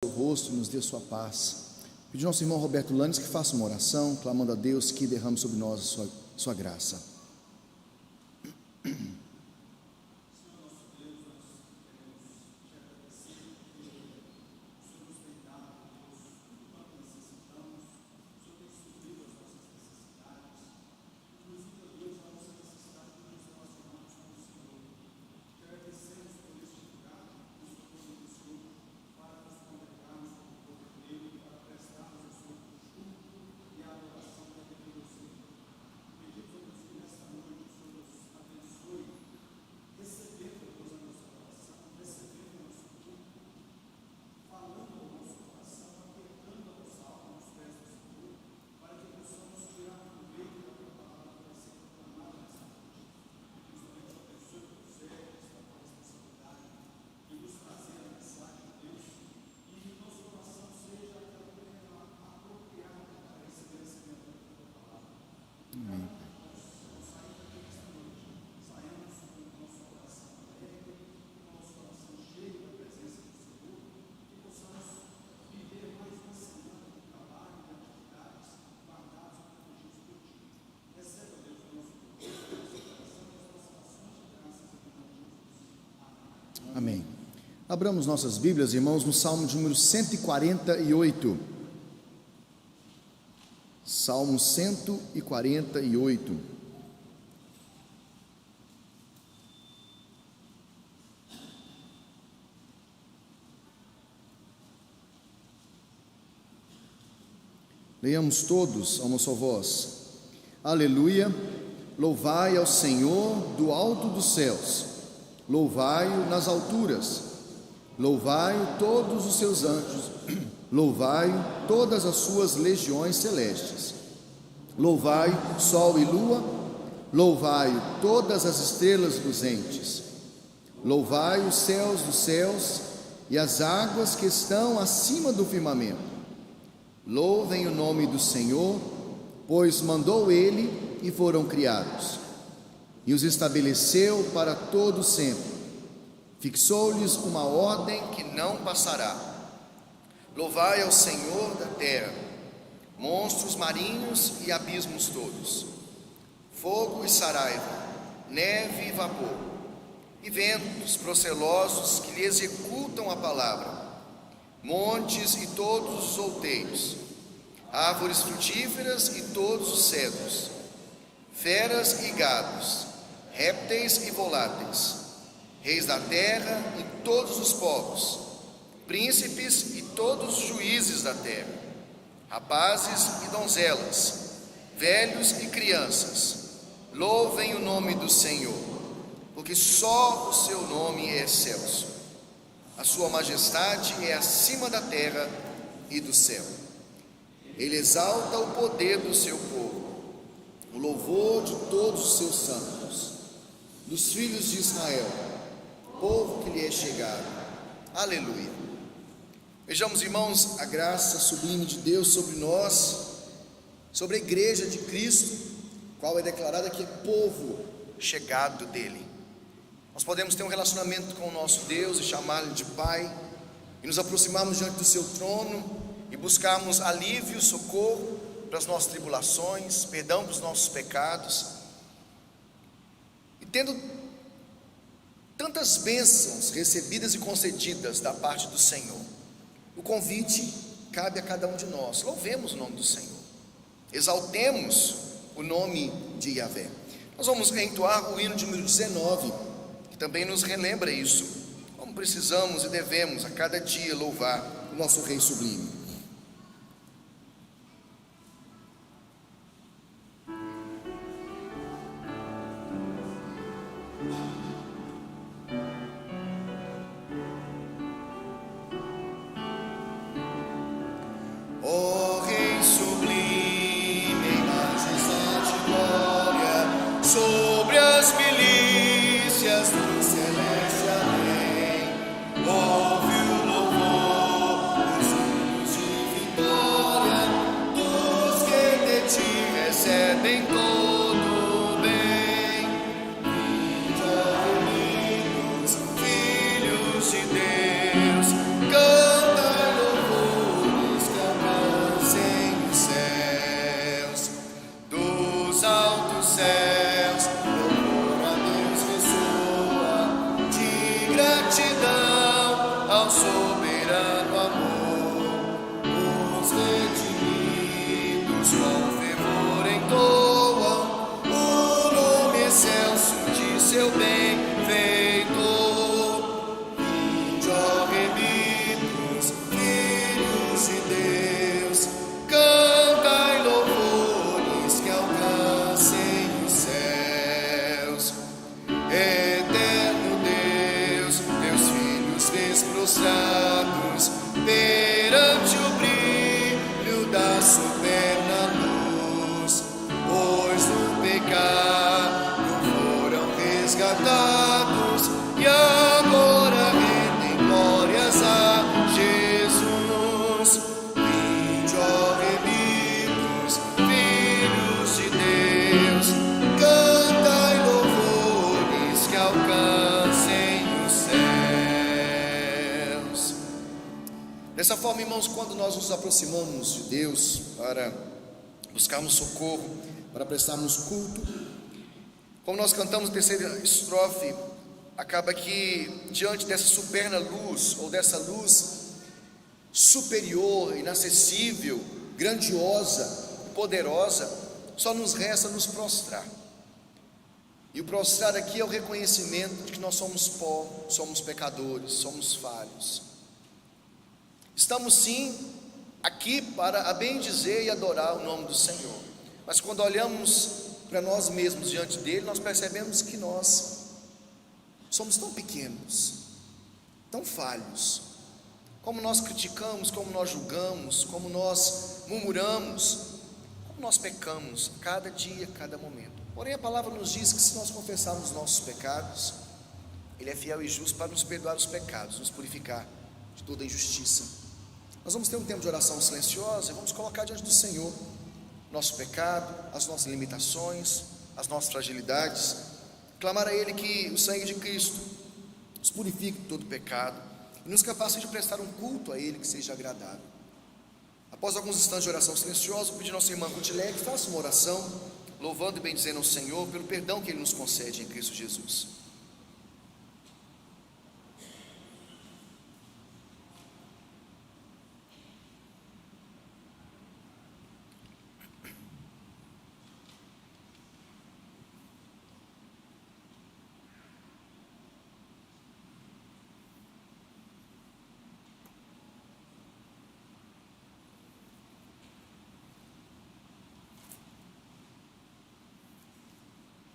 o rosto e nos dê sua paz. Pedir ao nosso irmão Roberto Lanes que faça uma oração, clamando a Deus que derrame sobre nós a sua graça. Amém. Abramos nossas Bíblias, irmãos, no Salmo de número 148. Salmo 148. Leiamos todos a uma só voz. Aleluia! Louvai ao Senhor do alto dos céus. Louvai-o nas alturas, louvai-o todos os seus anjos, louvai-o todas as suas legiões celestes, louvai-o sol e lua, louvai-o todas as estrelas luzentes, louvai os céus dos céus e as águas que estão acima do firmamento. Louvem o nome do Senhor, pois mandou ele e foram criados. E os estabeleceu para todo sempre, fixou-lhes uma ordem que não passará. Louvai ao Senhor da terra, monstros marinhos e abismos todos, fogo e saraiva, neve e vapor, e ventos procelosos que lhe executam a palavra, montes e todos os outeiros, árvores frutíferas e todos os cedros, feras e gados, répteis e voláteis, reis da terra e todos os povos, príncipes e todos os juízes da terra, rapazes e donzelas, velhos e crianças, louvem o nome do Senhor, porque só o seu nome é excelso. A sua majestade é acima da terra e do céu. Ele exalta o poder do seu povo, o louvor de todos os seus santos, dos filhos de Israel, povo que lhe é chegado. Aleluia. Vejamos, irmãos, a graça sublime de Deus sobre nós, sobre a igreja de Cristo, qual é declarada que é povo chegado dele. Nós podemos ter um relacionamento com o nosso Deus e chamá-lo de Pai, e nos aproximarmos diante do seu trono e buscarmos alívio, socorro para as nossas tribulações, perdão para os nossos pecados. E tendo tantas bênçãos recebidas e concedidas da parte do Senhor, o convite cabe a cada um de nós. Louvemos o nome do Senhor, exaltemos o nome de Yahvé. Nós vamos entoar o hino de número 19, que também nos relembra isso, como precisamos e devemos a cada dia louvar o nosso Rei sublime. Sobre as milícias do celeste além, ouve o louvor dos filhos soberano amor, os redimidos com fervor entoam o nome excelso de seu bem feitor. Vinde, ó remidos, filhos de Deus, cantai louvores que alcancem os céus. Eterno Deus, teus filhos vês prostrados perante o brilho da soberana luz, pois do pecado foram resgatados e agora rendem glórias a Jesus. Vinde, ó remidos, filhos de Deus, cantai louvores que alcancem os céus. Dessa forma, irmãos, quando nós nos aproximamos de Deus para buscarmos socorro, para prestarmos culto, como nós cantamos a terceira estrofe, acaba que diante dessa superna luz, ou dessa luz superior, inacessível, grandiosa, poderosa, só nos resta nos prostrar. E o prostrar aqui é o reconhecimento de que nós somos pó, somos pecadores, somos falhos. Estamos sim aqui para a bendizer e adorar o nome do Senhor, mas quando olhamos para nós mesmos diante dele, nós percebemos que nós somos tão pequenos, tão falhos, como nós criticamos, como nós julgamos, como nós murmuramos, como nós pecamos cada dia, cada momento. Porém a palavra nos diz que se nós confessarmos os nossos pecados, ele é fiel e justo para nos perdoar os pecados, nos purificar de toda injustiça. Nós vamos ter um tempo de oração silenciosa e vamos colocar diante do Senhor nosso pecado, as nossas limitações, as nossas fragilidades, clamar a Ele que o sangue de Cristo nos purifique de todo pecado e nos capacite de prestar um culto a Ele que seja agradável. Após alguns instantes de oração silenciosa, vou pedir a nossa irmã Rutilé que faça uma oração, louvando e bendizendo ao Senhor pelo perdão que Ele nos concede em Cristo Jesus.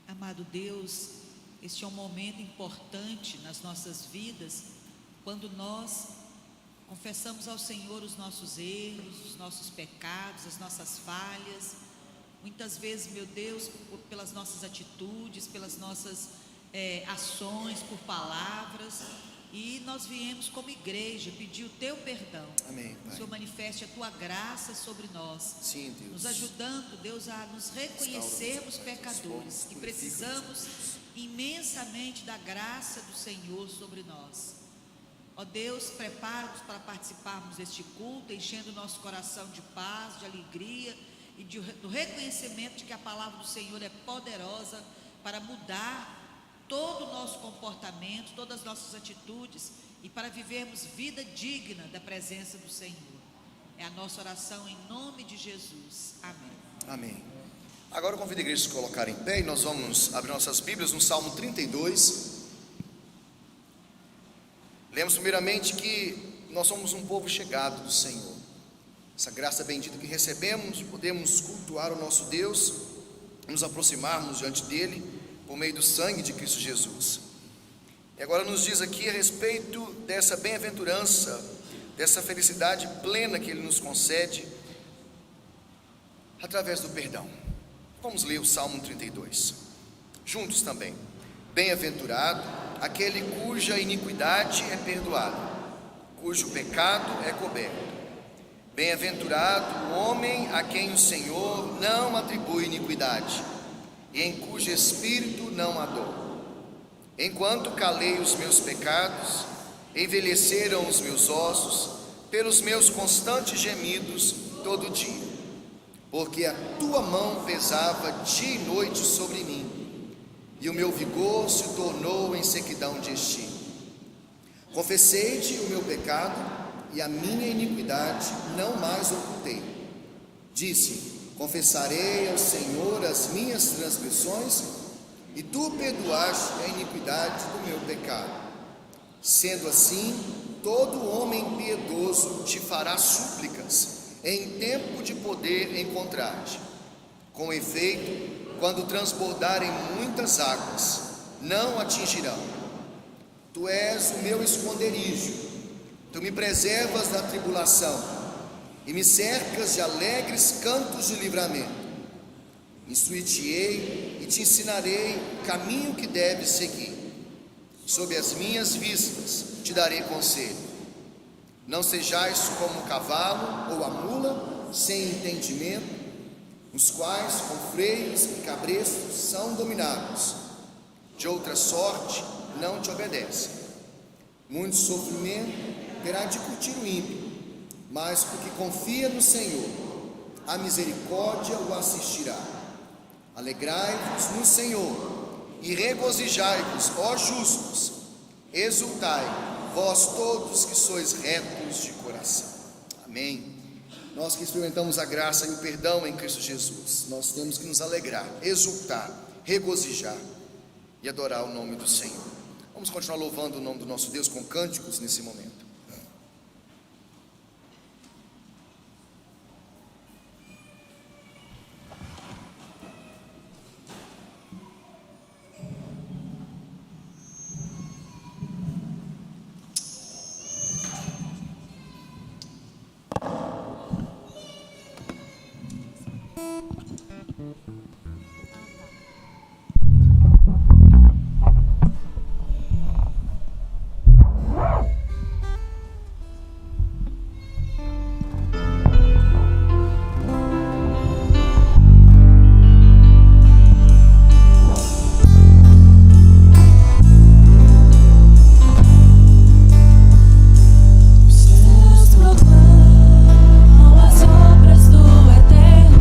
Amado Deus, este é um momento importante nas nossas vidas, quando nós confessamos ao Senhor os nossos erros, os nossos pecados, as nossas falhas, muitas vezes, meu Deus, pelas nossas atitudes, pelas nossas ações, por palavras, e nós viemos como igreja pedir o Teu perdão. Amém, Pai. O Senhor manifeste a Tua graça sobre nós, Sim, Deus. nos ajudando, Deus, a nos reconhecermos pecadores, que precisamos imensamente da graça do Senhor sobre nós. Ó Deus, prepara-nos para participarmos deste culto, enchendo o nosso coração de paz, de alegria e do reconhecimento de que a palavra do Senhor é poderosa para mudar todo o nosso comportamento, todas as nossas atitudes e para vivermos vida digna da presença do Senhor. É a nossa oração em nome de Jesus. Amém. Amém. Agora eu convido a igreja a se colocar em pé e nós vamos abrir nossas Bíblias no Salmo 32. Lemos primeiramente que nós somos um povo chegado do Senhor. Essa graça bendita que recebemos, podemos cultuar o nosso Deus, nos aproximarmos diante dele por meio do sangue de Cristo Jesus. E agora nos diz aqui a respeito dessa bem-aventurança, dessa felicidade plena que Ele nos concede através do perdão. Vamos ler o Salmo 32 juntos também. Bem-aventurado aquele cuja iniquidade é perdoada, cujo pecado é coberto. Bem-aventurado o homem a quem o Senhor não atribui iniquidade e em cujo espírito não há dor. Enquanto calei os meus pecados, envelheceram os meus ossos pelos meus constantes gemidos todo dia, porque a tua mão pesava dia e noite sobre mim, e o meu vigor se tornou em sequidão de estio. Confessei-te o meu pecado e a minha iniquidade não mais ocultei. Disse: confessarei ao Senhor as minhas transgressões, e tu perdoaste a iniquidade do meu pecado. Sendo assim, todo homem piedoso te fará súplicas em tempo de poder encontrar-te. Com efeito, quando transbordarem muitas águas, não atingirão. Tu és o meu esconderijo, tu me preservas da tribulação e me cercas de alegres cantos de livramento. Instruir-te-ei e te ensinarei o caminho que deves seguir. Sob as minhas vistas te darei conselho. Não sejais como o cavalo ou a mula sem entendimento, os quais com freios e cabrestos são dominados. De outra sorte não te obedecem. Muito sofrimento terá de curtir o ímpio, mas o que confia no Senhor, a misericórdia o assistirá. Alegrai-vos no Senhor e regozijai-vos, ó justos. Exultai, vós todos que sois retos de coração. Amém. Nós que experimentamos a graça e o perdão em Cristo Jesus, nós temos que nos alegrar, exultar, regozijar e adorar o nome do Senhor. Vamos continuar louvando o nome do nosso Deus com cânticos nesse momento. As obras do Eterno.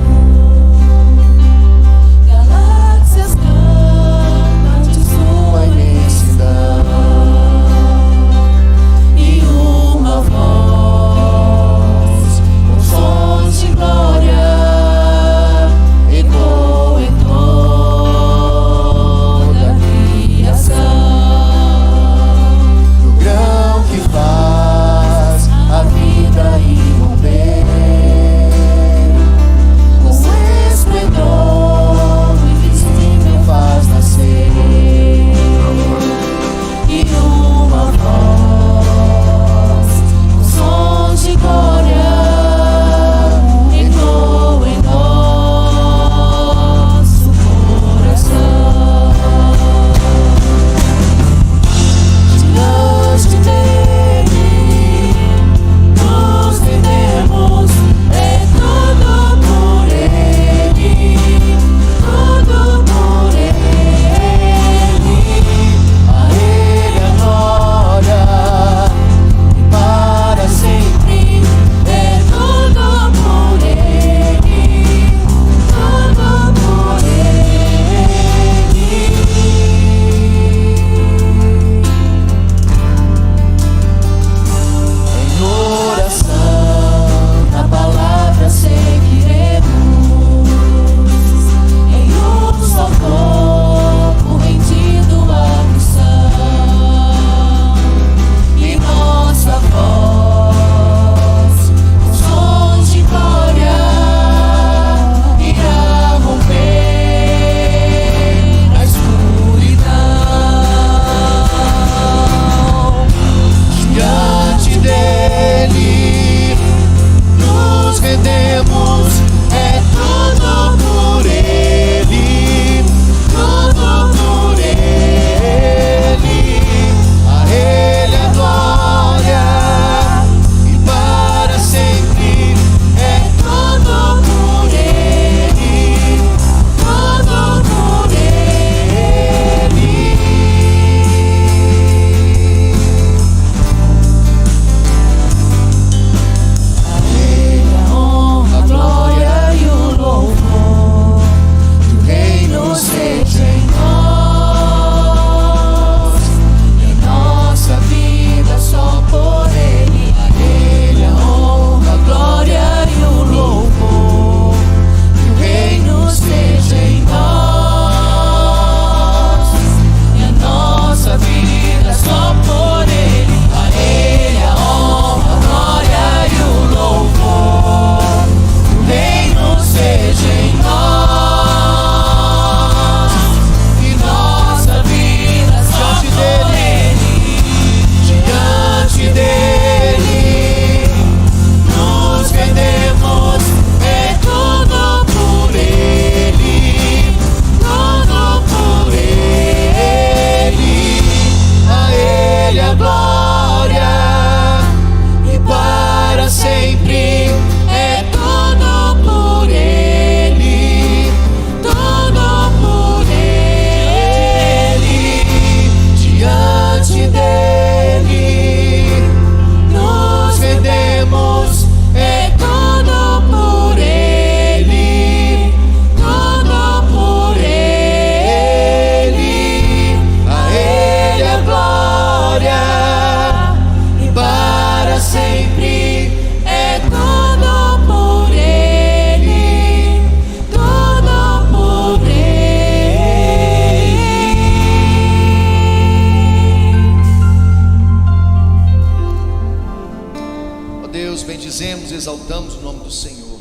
Deus, bendizemos e exaltamos o nome do Senhor,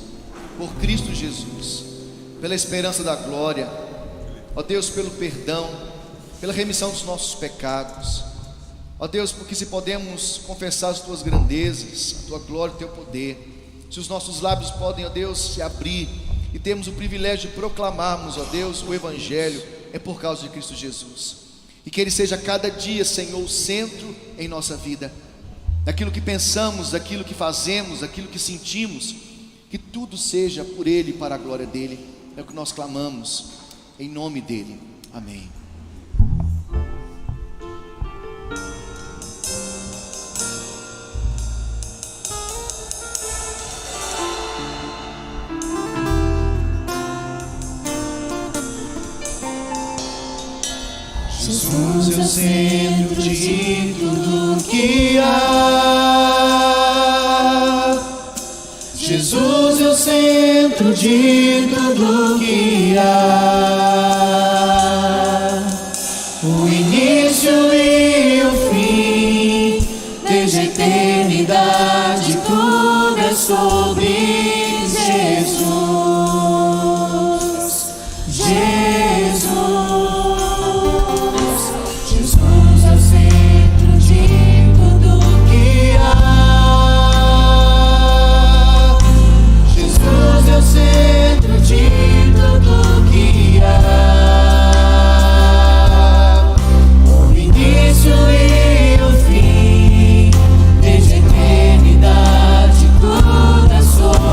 por Cristo Jesus, pela esperança da glória, ó Deus, pelo perdão, pela remissão dos nossos pecados, ó Deus, porque se podemos confessar as Tuas grandezas, a Tua glória e o Teu poder, se os nossos lábios podem, ó Deus, se abrir e temos o privilégio de proclamarmos, ó Deus, o Evangelho, é por causa de Cristo Jesus. E que Ele seja cada dia, Senhor, o centro em nossa vida, daquilo que pensamos, daquilo que fazemos, daquilo que sentimos, que tudo seja por Ele e para a glória dEle. É o que nós clamamos, em nome dEle. Amém. Jesus é o centro de tudo que há. Jesus é o centro de tudo que há. O início e o fim, desde a eternidade, tudo é sobre Jesus.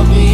Me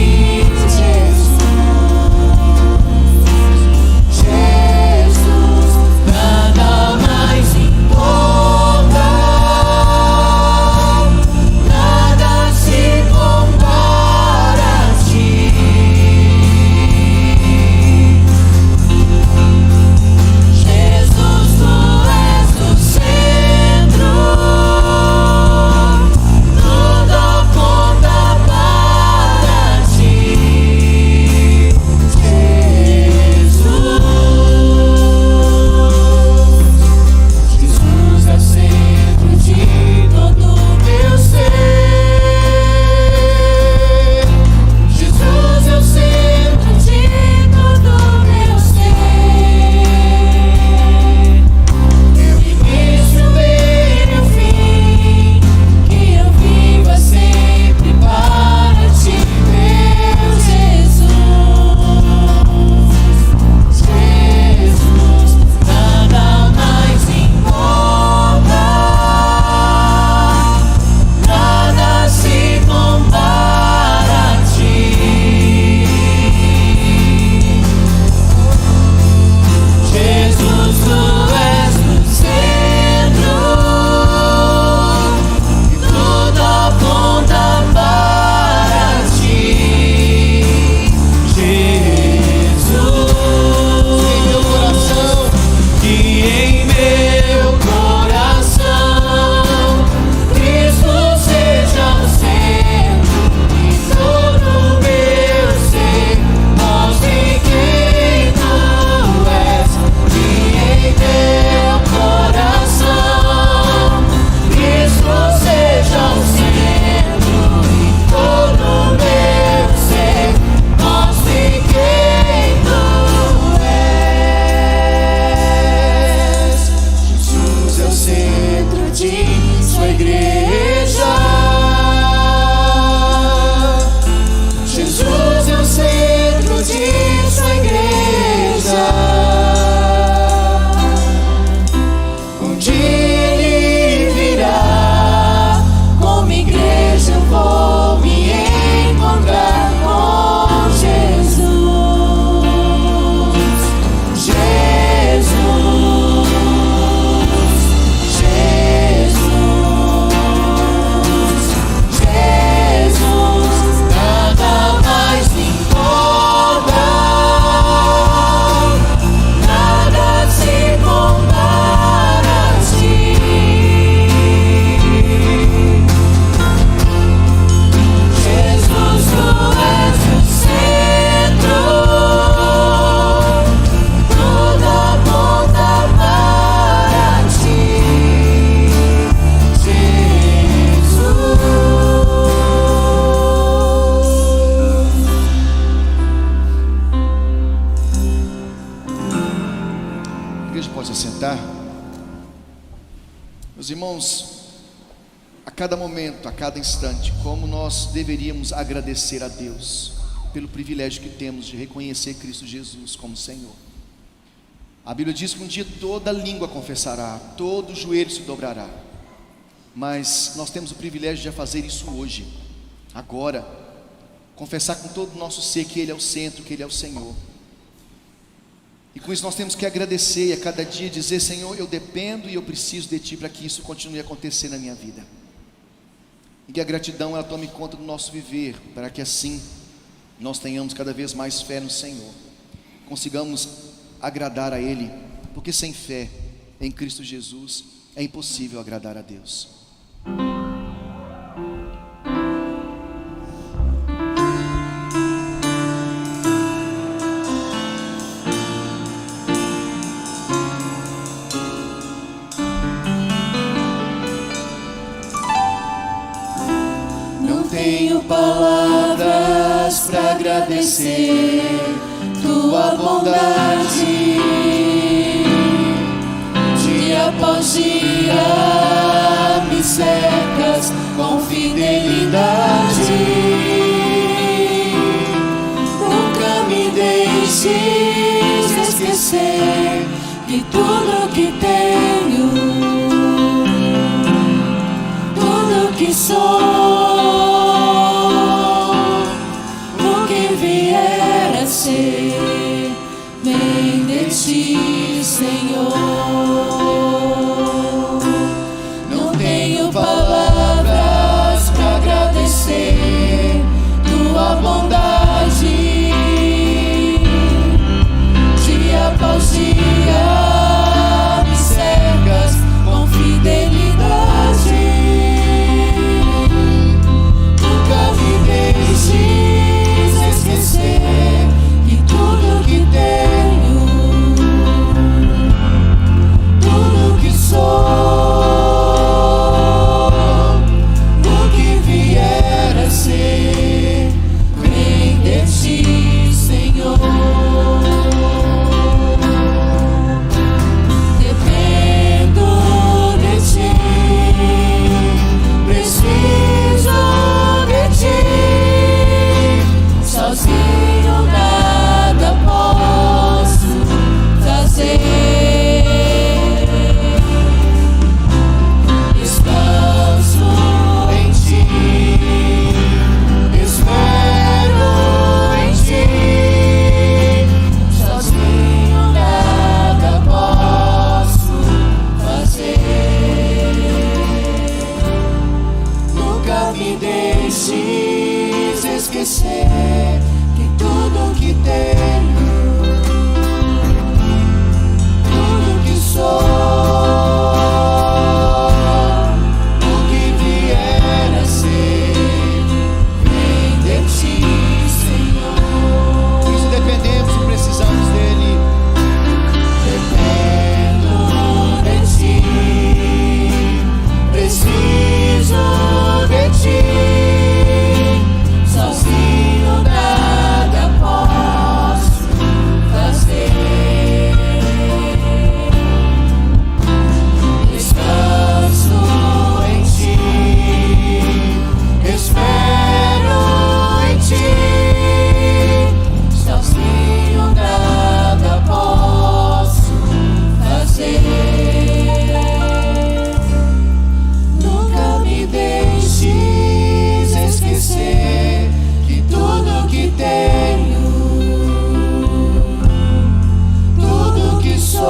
Meus irmãos, a cada momento, a cada instante, como nós deveríamos agradecer a Deus pelo privilégio que temos de reconhecer Cristo Jesus como Senhor. A Bíblia diz que um dia toda língua confessará, todo joelho se dobrará, mas nós temos o privilégio de fazer isso hoje, agora, confessar com todo o nosso ser que Ele é o centro, que Ele é o Senhor. E com isso nós temos que agradecer e a cada dia dizer: Senhor, eu dependo e eu preciso de Ti para que isso continue a acontecer na minha vida. E que a gratidão ela tome conta do nosso viver, para que assim nós tenhamos cada vez mais fé no Senhor, consigamos agradar a Ele, porque sem fé em Cristo Jesus é impossível agradar a Deus. Tenho palavras para agradecer tua bondade. Dia após dia me cercas com fidelidade. Nunca me deixes esquecer que tudo que tenho, tudo que sou, vem de Ti, Senhor. Não tenho palavras para agradecer tua bondade. Dia após dia me cercas com fidelidade. Nunca me deixes esquecer tudo que tenho, tudo que sou, o que vier a ser, vem de Ti, Senhor. Dependo de Ti, preciso de Ti, sozinho nada posso fazer. Descanso em Ti, espero em Ti, sozinho nada posso fazer. Nunca me deixes esquecer que tudo que tenho, tudo que sou, o que vier a ser, vem de Ti, Senhor. Por isso dependemos e precisamos dEle. Dependo de Ti, preciso de Ti, sozinho nada posso fazer. Descanso em Ti, espero em Ti, sozinho nada posso fazer. Nunca me deixes esquecer que tudo que tenho, tudo que sou,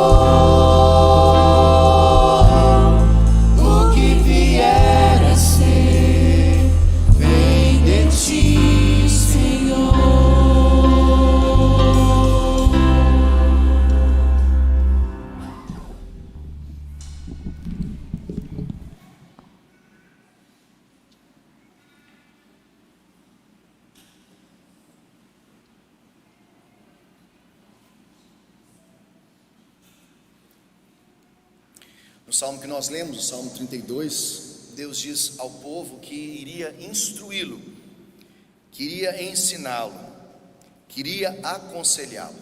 o que vier a ser, vem de Ti, Senhor. No salmo que nós lemos, o Salmo 32, Deus diz ao povo que iria instruí-lo, queria ensiná-lo, queria aconselhá-lo.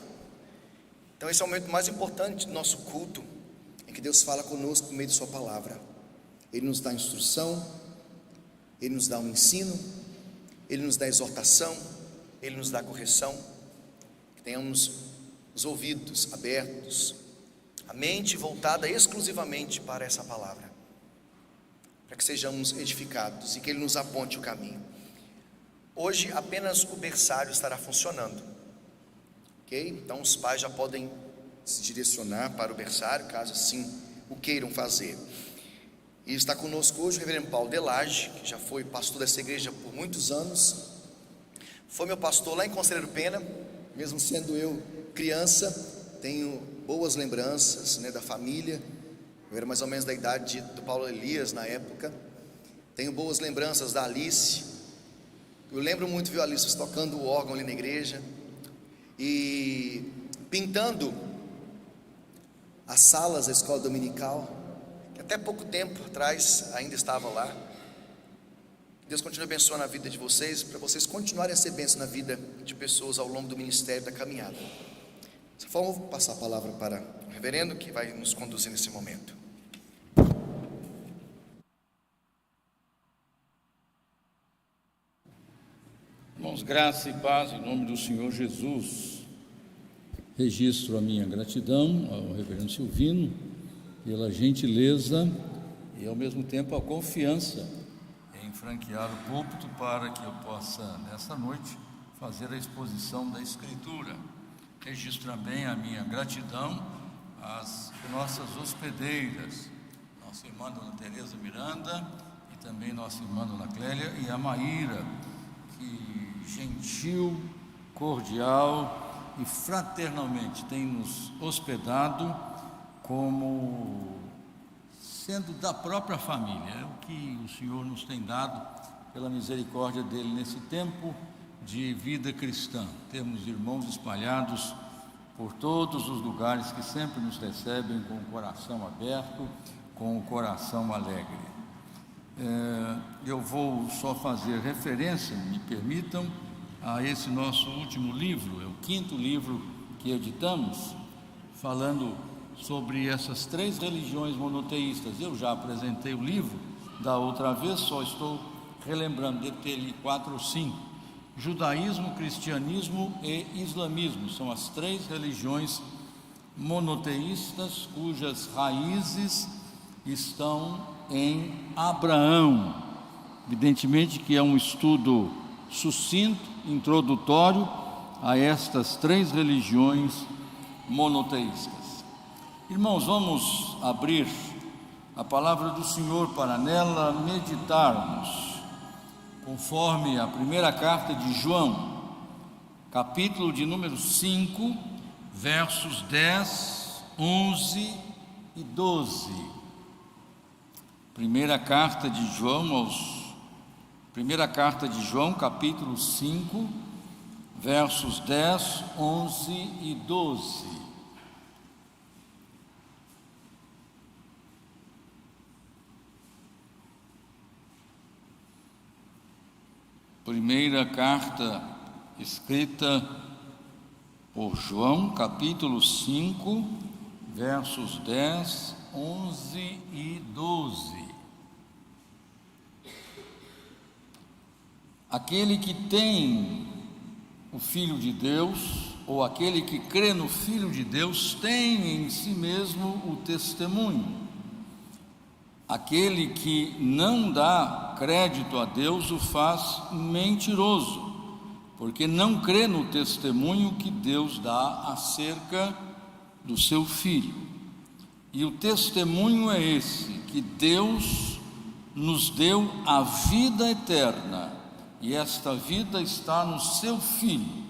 Então esse é o momento mais importante do nosso culto, em que Deus fala conosco por meio de Sua palavra. Ele nos dá instrução, Ele nos dá um ensino, Ele nos dá exortação, Ele nos dá correção. Que tenhamos os ouvidos abertos, a mente voltada exclusivamente para essa palavra, para que sejamos edificados e que Ele nos aponte o caminho. Hoje apenas o berçário estará funcionando, ok? Então os pais já podem se direcionar para o berçário, caso assim o queiram fazer. E está conosco hoje o reverendo Paulo Delage, que já foi pastor dessa igreja por muitos anos, foi meu pastor lá em Conselheiro Pena, mesmo sendo eu criança, tenho boas lembranças, da família. Eu era mais ou menos da idade do Paulo Elias na época. Tenho boas lembranças da Alice. Eu lembro muito, viu, Alice, tocando o órgão ali na igreja e pintando as salas da escola dominical, que até pouco tempo atrás ainda estava lá. Deus continue abençoando a vida de vocês, para vocês continuarem a ser bênção na vida de pessoas ao longo do ministério da caminhada. Dessa forma, eu vou passar a palavra para o reverendo, que vai nos conduzir nesse momento. Irmãos, graça e paz em nome do Senhor Jesus. Registro a minha gratidão ao reverendo Silvino pela gentileza e ao mesmo tempo a confiança em franquear o púlpito para que eu possa nessa noite fazer a exposição da Escritura. Registro também a minha gratidão às nossas hospedeiras, nossa irmã Dona Tereza Miranda e também nossa irmã Dona Clélia e a Maíra, que gentil, cordial e fraternalmente tem nos hospedado como sendo da própria família. É o que o Senhor nos tem dado pela misericórdia dele nesse tempo de vida cristã. Temos irmãos espalhados por todos os lugares que sempre nos recebem com o coração aberto, com o coração alegre. Eu vou só fazer referência, me permitam, a esse nosso último livro, é o 5º livro que editamos, falando sobre essas 3 religiões monoteístas. Eu já apresentei o livro da outra vez, só estou relembrando, deve ter 4 ou 5. Judaísmo, cristianismo e islamismo são as 3 religiões monoteístas cujas raízes estão em Abraão. Evidentemente que é um estudo sucinto, introdutório a estas 3 religiões monoteístas. Irmãos, vamos abrir a palavra do Senhor para nela meditarmos, conforme a primeira carta de João, capítulo de número 5, versos 10, 11 e 12. Primeira carta de João, capítulo 5, versos 10, 11 e 12. Primeira carta escrita por João, capítulo 5, versos 10, 11 e 12. Aquele que tem o Filho de Deus, ou aquele que crê no Filho de Deus, tem em si mesmo o testemunho. Aquele que não dá crédito a Deus o faz mentiroso, porque não crê no testemunho que Deus dá acerca do seu Filho. E o testemunho é esse, que Deus nos deu a vida eterna, e esta vida está no seu Filho.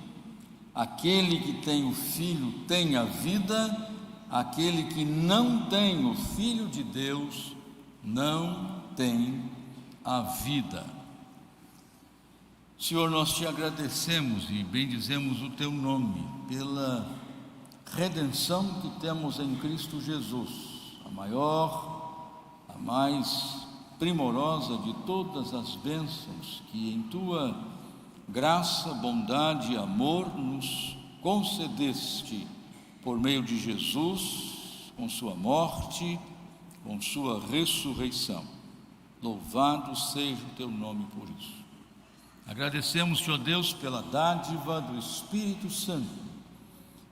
Aquele que tem o Filho tem a vida, aquele que não tem o Filho de Deus não tem a vida. Senhor, nós te agradecemos e bendizemos o teu nome pela redenção que temos em Cristo Jesus, a maior, a mais primorosa de todas as bênçãos que em tua graça, bondade e amor nos concedeste por meio de Jesus, com sua morte, com sua ressurreição. Louvado seja o teu nome por isso. Agradecemos, Senhor Deus, pela dádiva do Espírito Santo,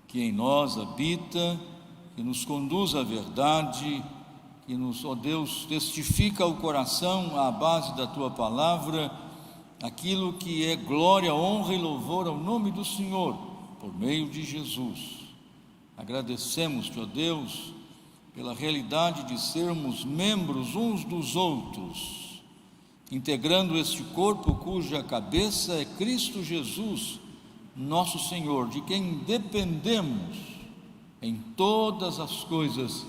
que em nós habita, que nos conduz à verdade, que nos, ó Deus, testifica ao coração, à base da tua palavra, aquilo que é glória, honra e louvor ao nome do Senhor, por meio de Jesus. Agradecemos-te, ó Deus, pela realidade de sermos membros uns dos outros, integrando este corpo cuja cabeça é Cristo Jesus, nosso Senhor, de quem dependemos em todas as coisas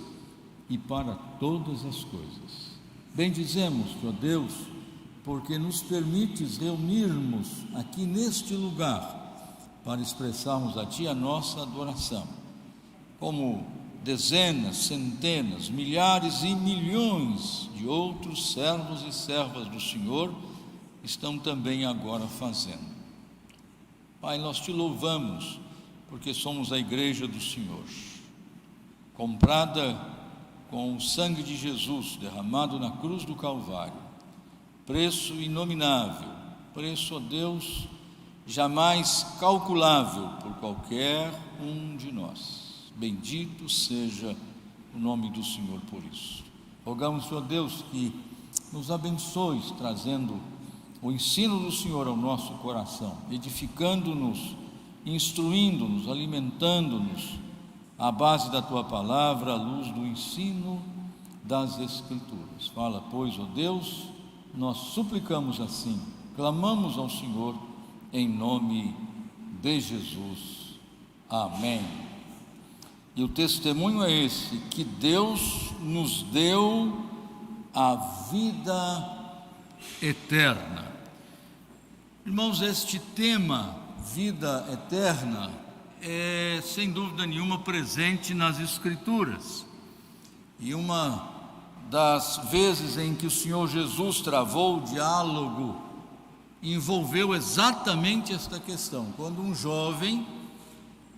e para todas as coisas. Bendizemos, ó Deus, porque nos permites reunirmos aqui neste lugar para expressarmos a Ti a nossa adoração, como dezenas, centenas, milhares e milhões de outros servos e servas do Senhor estão também agora fazendo. Pai, nós Te louvamos porque somos a igreja do Senhor, comprada com o sangue de Jesus derramado na cruz do Calvário, preço inominável, preço, ó Deus, jamais calculável por qualquer um de nós. Bendito seja o nome do Senhor por isso. Rogamos, Senhor Deus, que nos abençoes, trazendo o ensino do Senhor ao nosso coração, edificando-nos, instruindo-nos, alimentando-nos, à base da Tua palavra, à luz do ensino das Escrituras. Fala, pois, ó Deus, nós suplicamos assim, clamamos ao Senhor, em nome de Jesus. Amém. E o testemunho é esse, que Deus nos deu a vida eterna. Irmãos, este tema, vida eterna, é sem dúvida nenhuma presente nas Escrituras. E uma das vezes em que o Senhor Jesus travou o diálogo envolveu exatamente esta questão, quando um jovem,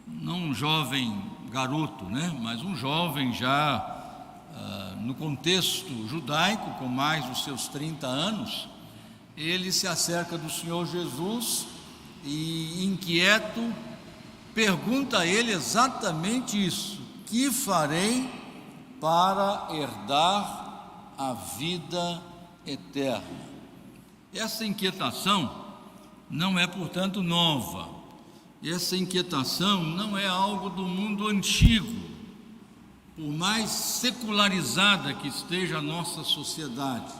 não um jovem garoto, mas um jovem já no contexto judaico, com mais dos seus 30 anos, ele se acerca do Senhor Jesus e, inquieto, pergunta a ele exatamente isso: que farei para herdar a vida eterna? Essa inquietação não é, portanto, nova. Essa inquietação não é algo do mundo antigo. Por mais secularizada que esteja a nossa sociedade,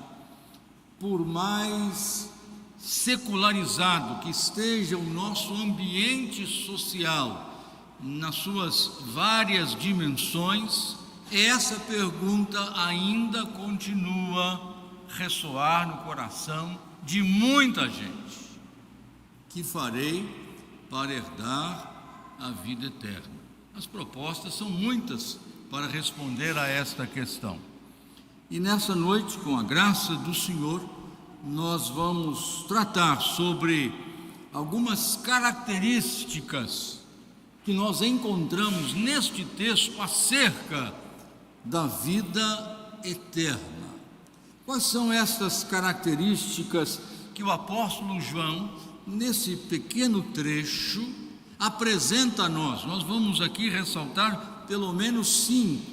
por mais secularizado que esteja o nosso ambiente social, nas suas várias dimensões, essa pergunta ainda continua a ressoar no coração de muita gente: que farei para herdar a vida eterna? As propostas são muitas para responder a esta questão. E nessa noite, com a graça do Senhor, nós vamos tratar sobre algumas características que nós encontramos neste texto acerca da vida eterna. Quais são essas características que o apóstolo João, nesse pequeno trecho, apresenta a nós? Nós vamos aqui ressaltar pelo menos 5,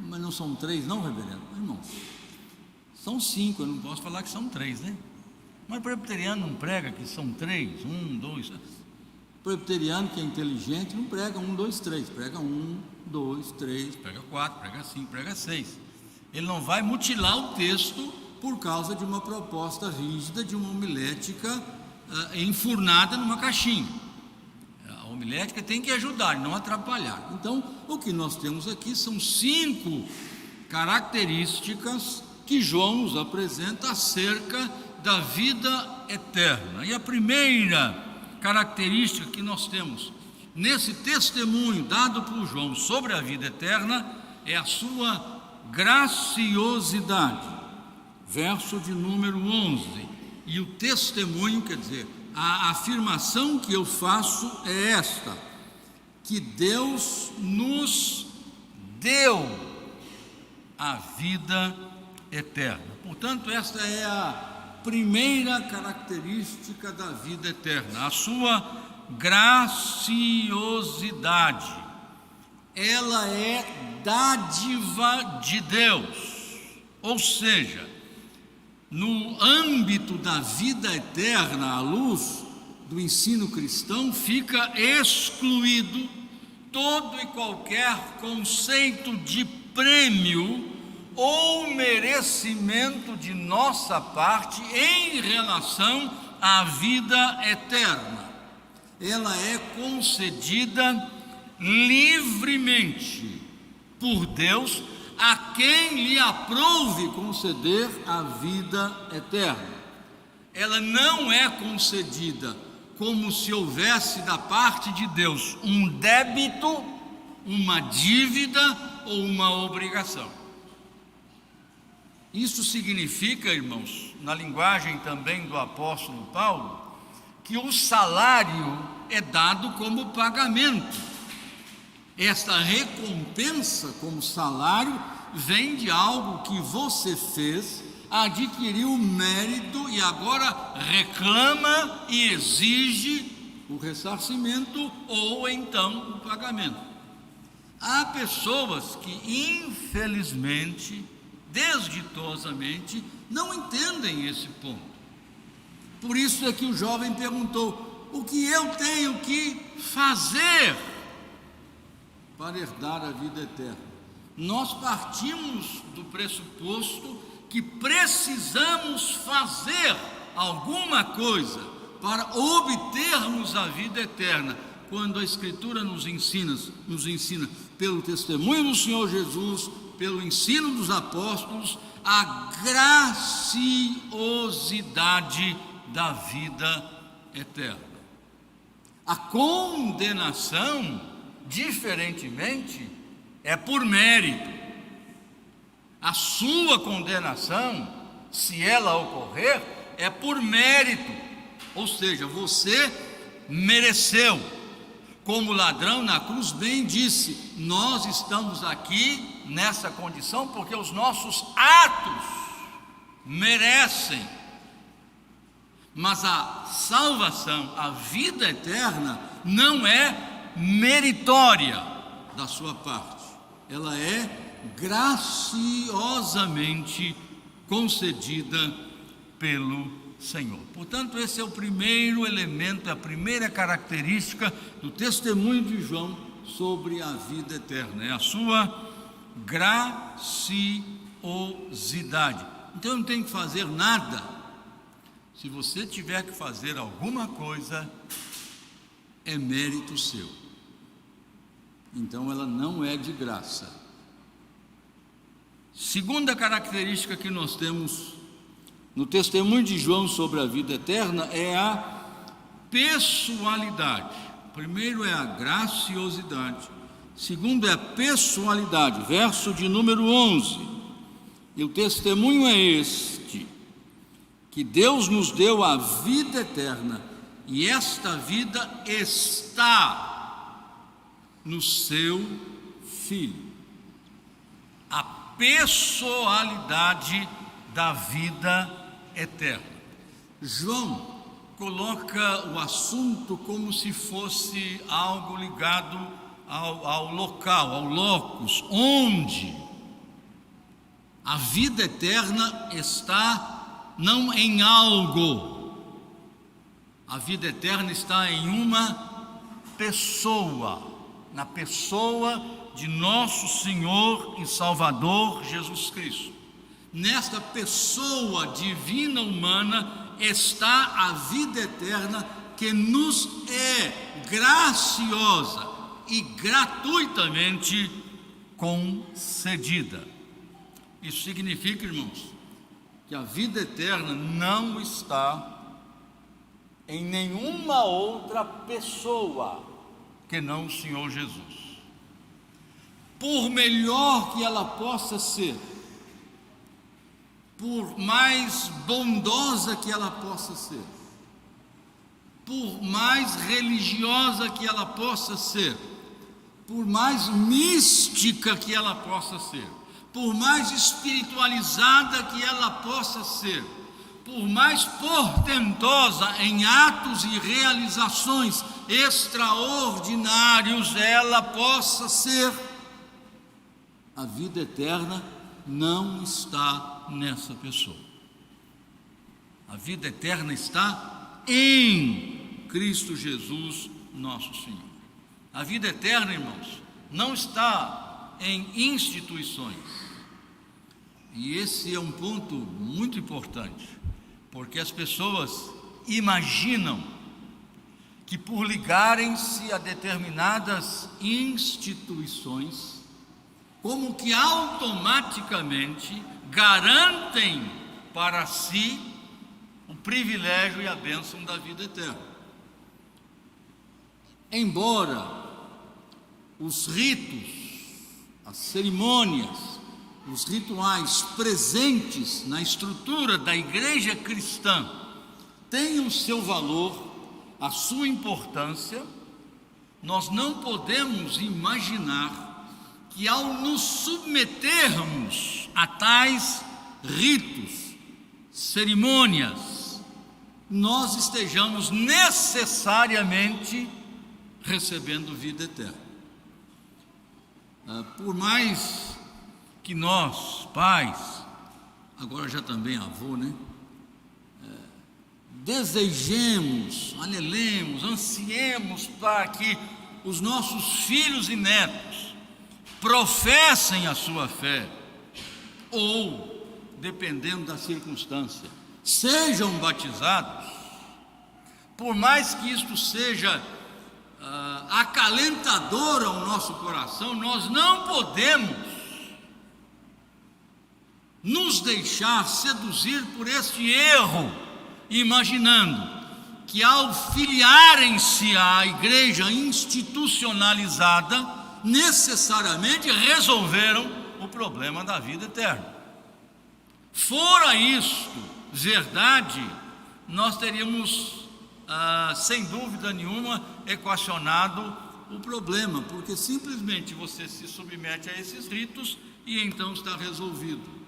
mas não são 3 não, reverendo? Irmãos, são 5, eu não posso falar que são 3, Mas o presbiteriano não prega que são 3, 1, 2. O presbiteriano que é inteligente não prega 1, 2, 3, prega 1, 2, 3, prega 4, prega 5, prega 6. Ele não vai mutilar o texto por causa de uma proposta rígida, de uma homilética enfurnada numa caixinha. A homilética tem que ajudar, não atrapalhar. Então, o que nós temos aqui são 5 características que João nos apresenta acerca da vida eterna. E a primeira característica que nós temos nesse testemunho dado por João sobre a vida eterna é a sua graciosidade. Verso de número 11. E o testemunho, quer dizer, a afirmação que eu faço é esta: que Deus nos deu a vida eterna. Portanto, esta é a primeira característica da vida eterna, a sua graciosidade. Ela é dádiva de Deus, ou seja, no âmbito da vida eterna, à luz do ensino cristão, fica excluído todo e qualquer conceito de prêmio ou merecimento de nossa parte em relação à vida eterna. Ela é concedida livremente por Deus a quem lhe aprouve conceder a vida eterna. Ela não é concedida como se houvesse da parte de Deus um débito, uma dívida ou uma obrigação. Isso significa, irmãos, na linguagem também do apóstolo Paulo, que o salário é dado como pagamento. Esta recompensa como salário vem de algo que você fez, adquiriu mérito e agora reclama e exige o ressarcimento ou então o pagamento. Há pessoas que, infelizmente, desditosamente, não entendem esse ponto. Por isso é que o jovem perguntou: o que eu tenho que fazer para herdar a vida eterna? Nós partimos do pressuposto que precisamos fazer alguma coisa para obtermos a vida eterna, quando a Escritura nos ensina pelo testemunho do Senhor Jesus, pelo ensino dos apóstolos, a graciosidade da vida eterna. A condenação, diferentemente, é por mérito. A sua condenação, se ela ocorrer, é por mérito, ou seja, você mereceu. Como o ladrão na cruz bem disse: nós estamos aqui nessa condição porque os nossos atos merecem. Mas a salvação, a vida eterna, não é meritória da sua parte, ela é graciosamente concedida pelo Senhor. Portanto, esse é o primeiro elemento, a primeira característica do testemunho de João sobre a vida eterna, é a sua graciosidade. Então, não tem que fazer nada. Se você tiver que fazer alguma coisa, é mérito seu. Então, ela não é de graça. Segunda característica que nós temos no testemunho de João sobre a vida eterna é a pessoalidade. Primeiro é a graciosidade, segundo é a pessoalidade, verso de número 11. E o testemunho é este: que Deus nos deu a vida eterna, e esta vida está no seu Filho. A pessoalidade da vida eterna. João coloca o assunto como se fosse algo ligado ao local, ao locus, onde a vida eterna está não em algo, a vida eterna está em uma pessoa, na pessoa de nosso Senhor e Salvador Jesus Cristo. Nesta pessoa divina humana está a vida eterna, que nos é graciosa e gratuitamente concedida. Isso significa, irmãos, que a vida eterna não está em nenhuma outra pessoa que não o Senhor Jesus. Por melhor que ela possa ser, por mais bondosa que ela possa ser, por mais religiosa que ela possa ser, por mais mística que ela possa ser, por mais espiritualizada que ela possa ser, por mais portentosa em atos e realizações extraordinários ela possa ser, a vida eterna não está nessa pessoa. A vida eterna está em Cristo Jesus, nosso Senhor. A vida eterna, irmãos, não está em instituições. E esse é um ponto muito importante, porque as pessoas imaginam que por ligarem-se a determinadas instituições, como que automaticamente garantem para si o privilégio e a bênção da vida eterna. Embora os ritos, as cerimônias, os rituais presentes na estrutura da igreja cristã tenham seu valor, a sua importância, nós não podemos imaginar que ao nos submetermos a tais ritos, cerimônias, nós estejamos necessariamente recebendo vida eterna. Por mais que nós, pais, agora já também avô, desejemos, anelemos, ansiemos para que os nossos filhos e netos professem a sua fé, ou, dependendo da circunstância, sejam batizados, por mais que isto seja acalentador ao nosso coração, nós não podemos nos deixar seduzir por este erro, imaginando que ao filiarem-se à igreja institucionalizada, necessariamente resolveram o problema da vida eterna. Fora isto verdade, nós teríamos, sem dúvida nenhuma, equacionado o problema, porque simplesmente você se submete a esses ritos e então está resolvido.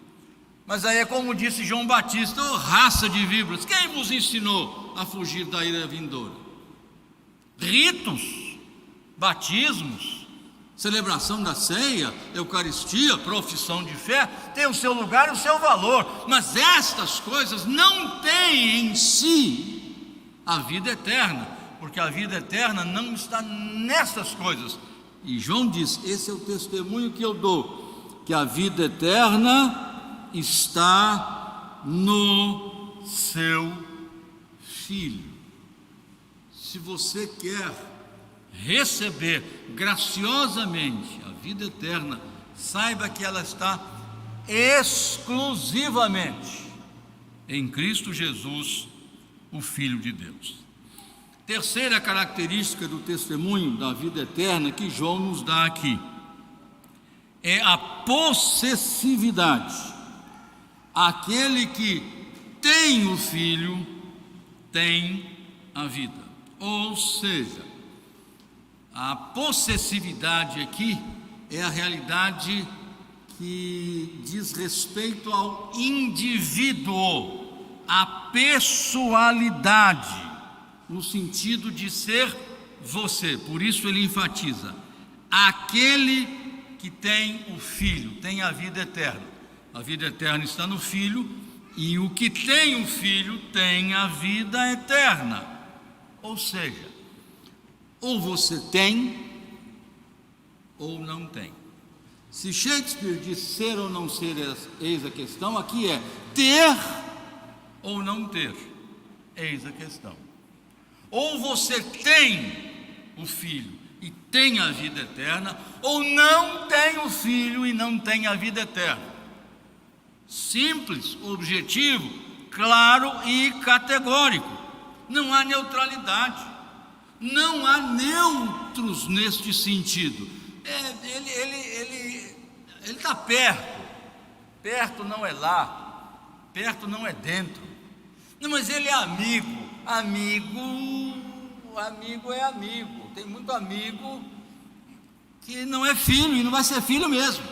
Mas aí é como disse João Batista: "Ô raça de víboras, quem vos ensinou a fugir da ira vindoura?" Ritos, batismos, celebração da ceia, eucaristia, profissão de fé, tem o seu lugar e o seu valor, mas estas coisas não têm em si a vida eterna, porque a vida eterna não está nessas coisas. E João diz: esse é o testemunho que eu dou, que a vida eterna está no seu Filho. Se você quer receber graciosamente a vida eterna, saiba que ela está exclusivamente em Cristo Jesus, o Filho de Deus. Terceira característica do testemunho da vida eterna que João nos dá aqui é a possessividade. Aquele que tem o Filho tem a vida. Ou seja, a possessividade aqui é a realidade que diz respeito ao indivíduo, a pessoalidade, no sentido de ser você. Por isso ele enfatiza: aquele que tem o Filho tem a vida eterna. A vida eterna está no Filho, e o que tem o Filho tem a vida eterna. Ou seja, ou você tem, ou não tem. Se Shakespeare diz ser ou não ser, eis a questão, aqui é ter ou não ter, eis a questão. Ou você tem o Filho e tem a vida eterna, ou não tem o Filho e não tem a vida eterna. Simples, objetivo, claro e categórico. Não há neutralidade, não há neutros neste sentido. Ele está perto não é lá, perto não é dentro. Não, mas ele é amigo é amigo. Tem muito amigo que não é filho e não vai ser filho mesmo.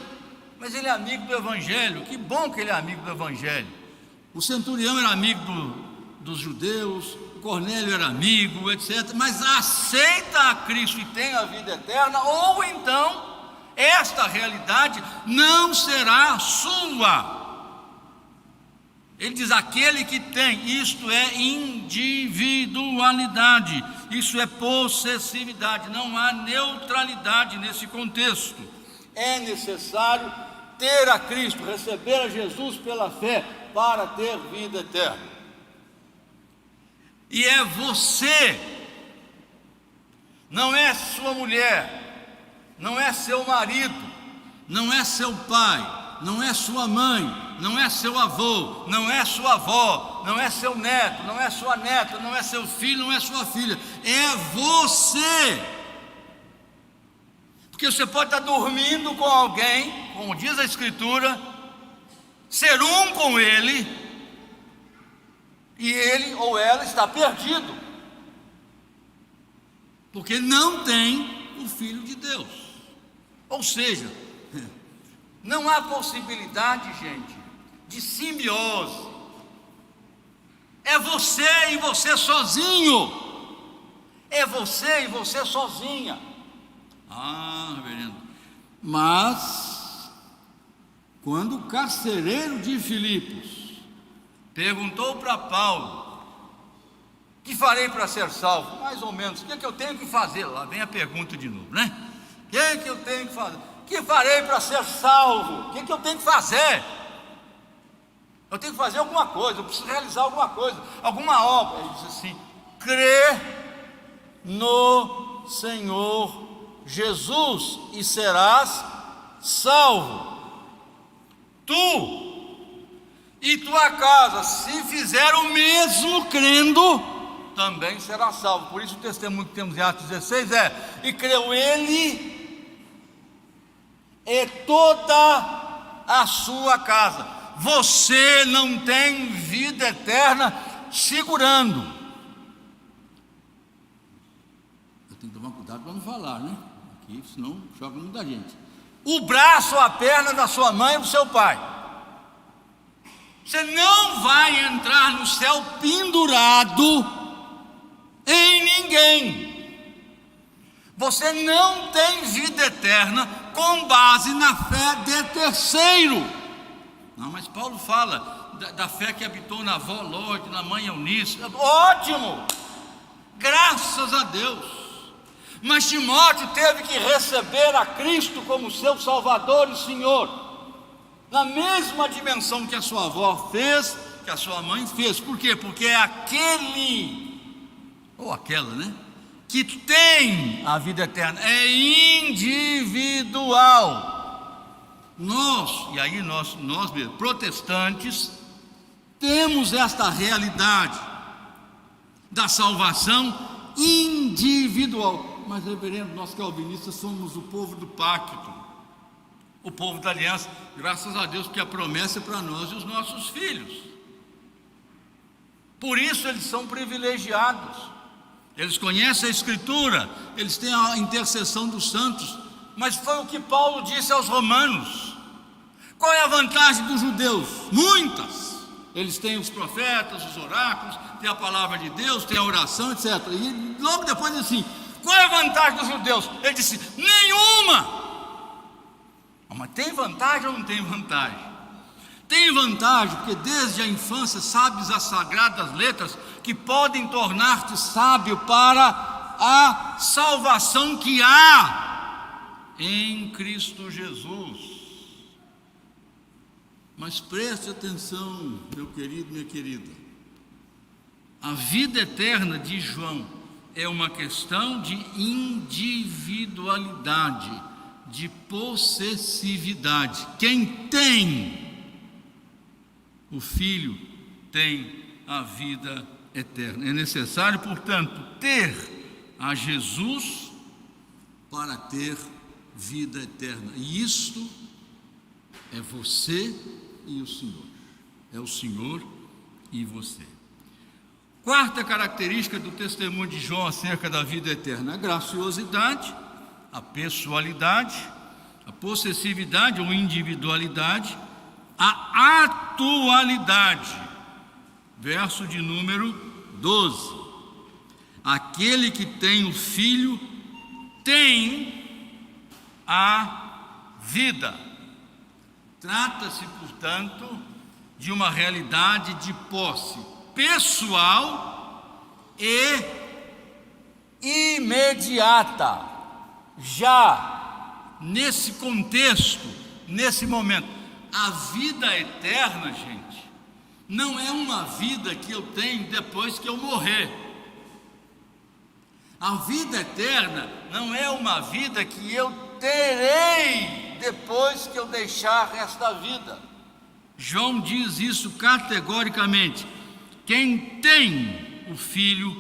Mas ele é amigo do Evangelho. Que bom que ele é amigo do Evangelho. O centurião era amigo dos judeus, o Cornélio era amigo, etc. Mas aceita a Cristo e tem a vida eterna, ou então esta realidade não será sua. Ele diz: aquele que tem, isto é individualidade, isso é possessividade, não há neutralidade nesse contexto. É necessário ter a Cristo, receber a Jesus pela fé, para ter vida eterna. E é você, não é sua mulher, não é seu marido, não é seu pai, não é sua mãe, não é seu avô, não é sua avó, não é seu neto, não é sua neta, não é seu filho, não é sua filha, é você. Porque você pode estar dormindo com alguém, como diz a Escritura, ser um com ele, e ele ou ela está perdido, porque não tem o Filho de Deus. Ou seja, não há possibilidade, gente, de simbiose. É você e você sozinho. É você e você sozinha. Reverendo. Mas, quando o carcereiro de Filipos perguntou para Paulo: que farei para ser salvo? Mais ou menos, o que é que eu tenho que fazer? Lá vem a pergunta de novo, né? O que é que eu tenho que fazer? O que farei para ser salvo? O que é que eu tenho que fazer? Eu tenho que fazer alguma coisa, eu preciso realizar alguma coisa, alguma obra. Ele diz assim: crê no Senhor Jesus e serás salvo, tu e tua casa. Se fizer o mesmo crendo, também será salvo. Por isso o testemunho que temos em Atos 16 é: e creu ele e toda a sua casa. Você não tem vida eterna segurando. Eu tenho que tomar cuidado para não falar, né? Aqui, senão choca muita gente. O braço ou a perna da sua mãe ou do seu pai. Você não vai entrar no céu pendurado em ninguém. Você não tem vida eterna com base na fé de terceiro. Não, mas Paulo fala da fé que habitou na avó Lorde, na mãe Eunice. Ótimo! Graças a Deus. Mas Timóteo teve que receber a Cristo como seu Salvador e Senhor, na mesma dimensão que a sua avó fez, que a sua mãe fez. Por quê? Porque é aquele, ou aquela, né, que tem a vida eterna, é individual. Nós, e aí nós mesmos, protestantes, temos esta realidade da salvação individual. Mas, reverendo, nós calvinistas somos o povo do pacto, o povo da aliança, graças a Deus, porque a promessa é para nós e os nossos filhos. Por isso eles são privilegiados, eles conhecem a Escritura, eles têm a intercessão dos santos. Mas foi o que Paulo disse aos romanos. Qual é a vantagem dos judeus? Muitas. Eles têm os profetas, os oráculos, têm a palavra de Deus, têm a oração, etc. E logo depois diz assim: qual é a vantagem dos judeus? Ele disse: nenhuma. Mas tem vantagem ou não tem vantagem? Tem vantagem, porque desde a infância sabes as sagradas letras que podem tornar-te sábio para a salvação que há em Cristo Jesus. Mas preste atenção, meu querido, minha querida. A vida eterna de João é uma questão de individualidade, de possessividade. Quem tem o Filho tem a vida eterna. É necessário, portanto, ter a Jesus para ter vida eterna. E isto é você e o Senhor. É o Senhor e você. Quarta característica do testemunho de João acerca da vida eterna: a graciosidade, a pessoalidade, a possessividade ou individualidade, a atualidade. Verso de número 12. Aquele que tem o Filho tem a vida. Trata-se, portanto, de uma realidade de posse pessoal e imediata. Já nesse contexto, nesse momento, a vida eterna, gente, não é uma vida que eu tenho depois que eu morrer. A vida eterna não é uma vida que eu terei depois que eu deixar esta vida. João diz isso categoricamente: quem tem o Filho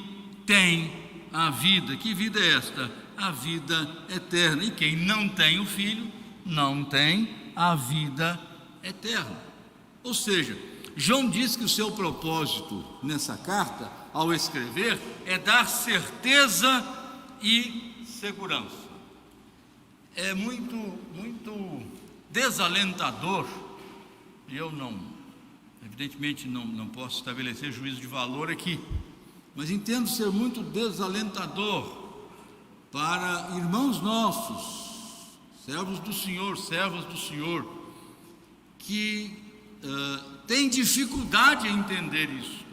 tem a vida. Que vida é esta? A vida eterna. E quem não tem o Filho não tem a vida eterna. Ou seja, João diz que o seu propósito nessa carta, ao escrever, é dar certeza e segurança. É muito desalentador, e eu evidentemente não posso estabelecer juízo de valor aqui, mas entendo ser muito desalentador para irmãos nossos, servos do Senhor, servas do Senhor, que têm dificuldade em entender isso,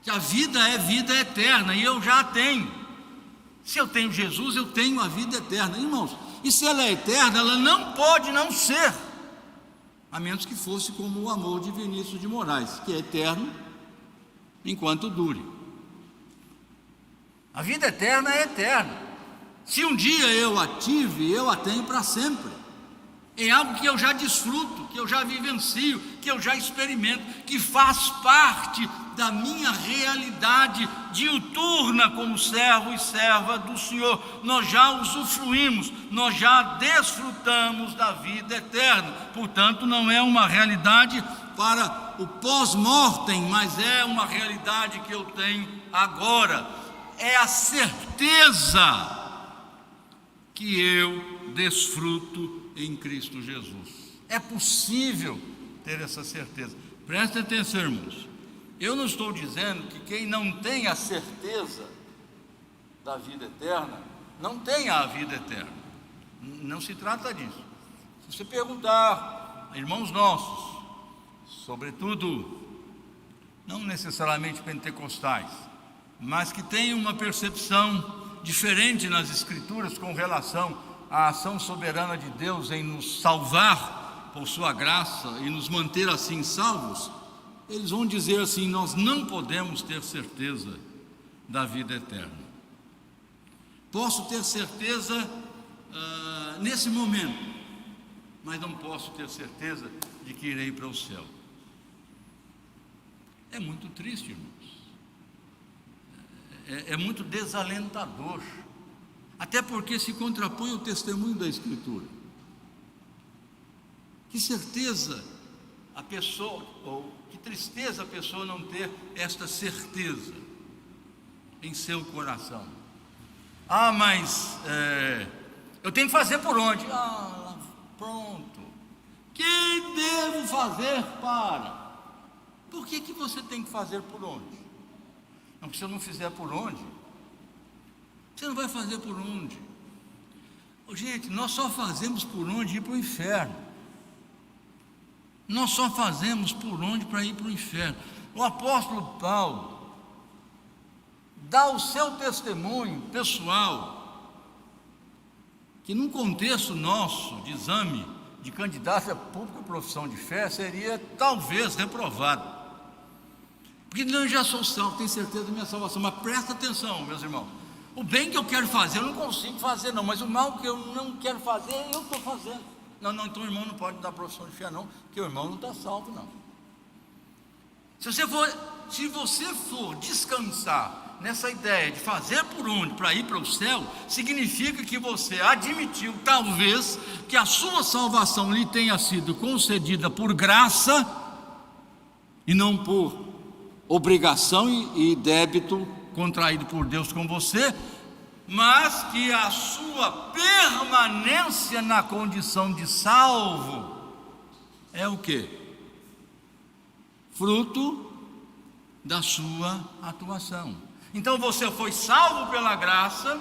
que a vida é vida eterna, e eu já a tenho. Se eu tenho Jesus, eu tenho a vida eterna. Irmãos, e se ela é eterna, ela não pode não ser, a menos que fosse como o amor de Vinícius de Moraes, que é eterno enquanto dure. A vida eterna é eterna. Se um dia eu a tive, eu a tenho para sempre. É algo que eu já desfruto, que eu já vivencio, que eu já experimento, que faz parte da minha realidade diuturna como servo e serva do Senhor. Nós já usufruímos, nós já desfrutamos da vida eterna. Portanto, não é uma realidade para o pós-mortem, mas é uma realidade que eu tenho agora. É a certeza que eu desfruto em Cristo Jesus. É possível ter essa certeza. Prestem atenção, irmãos. Eu não estou dizendo que quem não tem a certeza da vida eterna não tenha a vida eterna. Não se trata disso. Se você perguntar a irmãos nossos, sobretudo não necessariamente pentecostais, mas que têm uma percepção diferente nas Escrituras com relação à ação soberana de Deus em nos salvar por sua graça e nos manter assim salvos, eles vão dizer assim: nós não podemos ter certeza da vida eterna. Posso ter certeza nesse momento, mas não posso ter certeza de que irei para o céu. É muito triste, irmãos. É muito desalentador, até porque se contrapõe ao testemunho da Escritura. Que certeza a pessoa, ou que tristeza a pessoa não ter esta certeza em seu coração. Mas eu tenho que fazer por onde? Pronto. Que devo fazer para? Por que você tem que fazer por onde? Não, porque se eu não fizer por onde, você não vai fazer por onde. Gente, nós só fazemos por onde ir para o inferno. Nós só fazemos por onde para ir para o inferno. O apóstolo Paulo dá o seu testemunho pessoal, que num contexto nosso de exame de candidato a público à profissão de fé seria talvez reprovado. Porque não, eu já sou salvo, tenho certeza da minha salvação. Mas presta atenção, meus irmãos, o bem que eu quero fazer eu não consigo fazer não, mas o mal que eu não quero fazer eu estou fazendo. Não, então o irmão não pode dar profissão de fé não, porque o irmão não está salvo não. Se você for descansar nessa ideia de fazer por onde para ir para o céu, significa que você admitiu talvez que a sua salvação lhe tenha sido concedida por graça e não por obrigação e débito contraído por Deus com você, mas que a sua permanência na condição de salvo é o quê? Fruto da sua atuação. Então você foi salvo pela graça,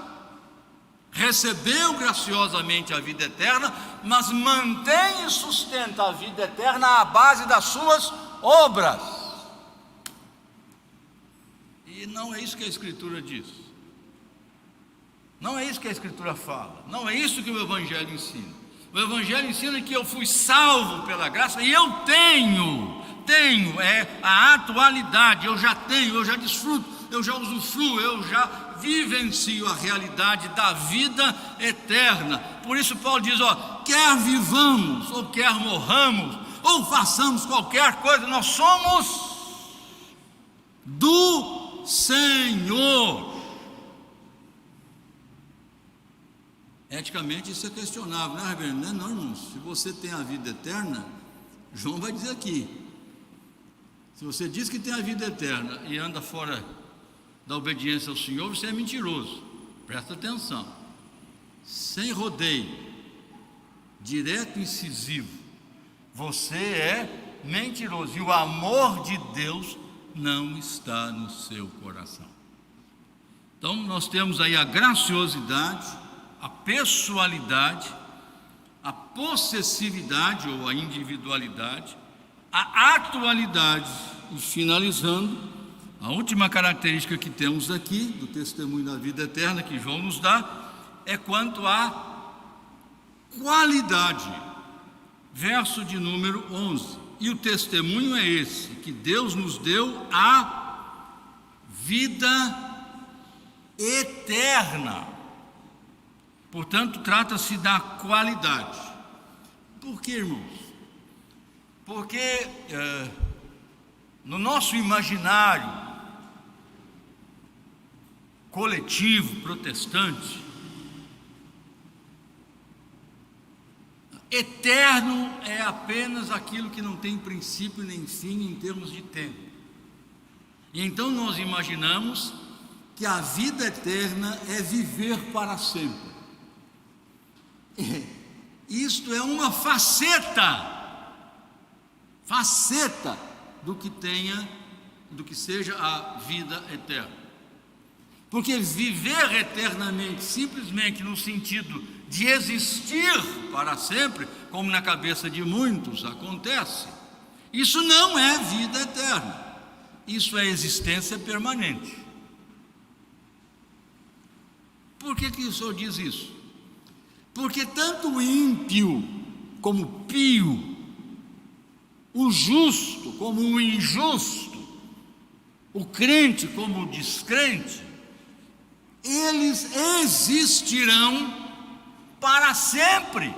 recebeu graciosamente a vida eterna, mas mantém e sustenta a vida eterna à base das suas obras. E não é isso que a Escritura diz. Não é isso que a Escritura fala. Não é isso que o Evangelho ensina. O Evangelho ensina que eu fui salvo pela graça e eu tenho, é a atualidade, eu já tenho, eu já desfruto, eu já usufruo, eu já vivencio a realidade da vida eterna. Por isso Paulo diz, quer vivamos, ou quer morramos, ou façamos qualquer coisa, nós somos do Senhor. Eticamente isso é questionável, né, reverendo? Não, irmãos, se você tem a vida eterna, João vai dizer aqui, se você diz que tem a vida eterna e anda fora da obediência ao Senhor, você é mentiroso. Presta atenção, sem rodeio, direto e incisivo, você é mentiroso, e o amor de Deus não está no seu coração. Então nós temos aí a graciosidade, a pessoalidade, a possessividade ou a individualidade, a atualidade, e finalizando, a última característica que temos aqui do testemunho da vida eterna que João nos dá é quanto à qualidade. Verso de número 11. E o testemunho é esse, que Deus nos deu a vida eterna. Portanto, trata-se da qualidade. Por quê, irmãos? Porque no nosso imaginário coletivo protestante, eterno é apenas aquilo que não tem princípio nem fim em termos de tempo. E então nós imaginamos que a vida eterna é viver para sempre. Isto é uma faceta do que seja a vida eterna. Porque viver eternamente, simplesmente no sentido de existir para sempre, como na cabeça de muitos acontece, isso não é vida eterna, isso é existência permanente. Por que o Senhor diz isso? Porque tanto o ímpio como o pio, o justo como o injusto, o crente como o descrente, eles existirão para sempre,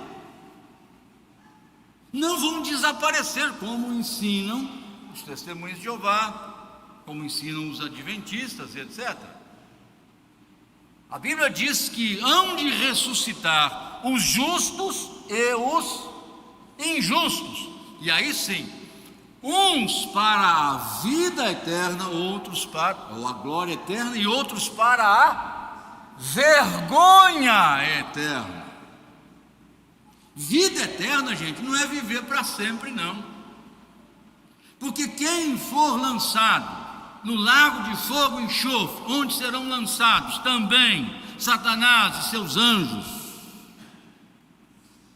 não vão desaparecer, como ensinam os testemunhos de Jeová, como ensinam os adventistas, etc. A Bíblia diz que hão de ressuscitar os justos e os injustos, e aí sim, uns para a vida eterna, outros para a glória eterna, e outros para a vergonha eterna. Vida eterna, gente, não é viver para sempre, não. Porque quem for lançado no lago de fogo e enxofre, onde serão lançados também Satanás e seus anjos,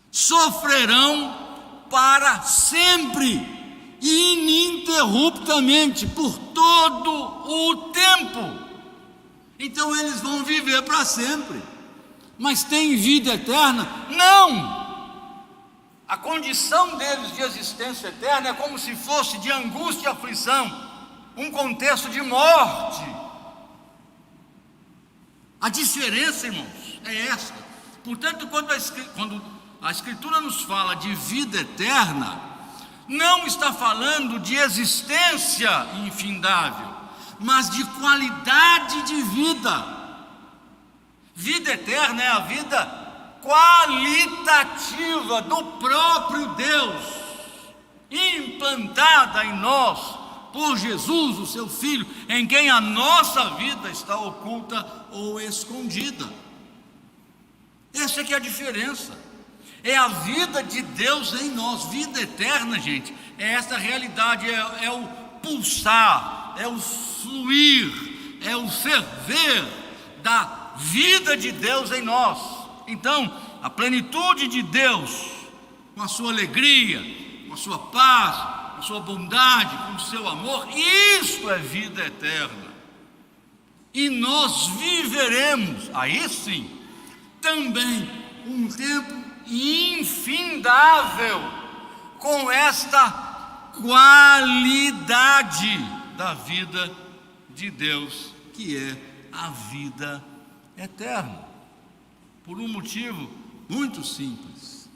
sofrerão para sempre, ininterruptamente, por todo o tempo. Então eles vão viver para sempre. Mas tem vida eterna? Não! A condição deles de existência eterna é como se fosse de angústia e aflição, um contexto de morte. A diferença, irmãos, é essa. Portanto, quando a Escritura nos fala de vida eterna, não está falando de existência infindável, mas de qualidade de vida. Vida eterna é a vida qualitativa do próprio Deus, implantada em nós por Jesus, o seu Filho, em quem a nossa vida está oculta ou escondida. Essa é que é a diferença. É a vida de Deus em nós. Vida eterna, gente, é essa realidade, é o pulsar, é o fluir, é o ferver da vida de Deus em nós. Então, a plenitude de Deus, com a sua alegria, com a sua paz, com a sua bondade, com o seu amor, isto é vida eterna. E nós viveremos, aí sim, também um tempo infindável com esta qualidade da vida de Deus, que é a vida eterna, por um motivo muito simples.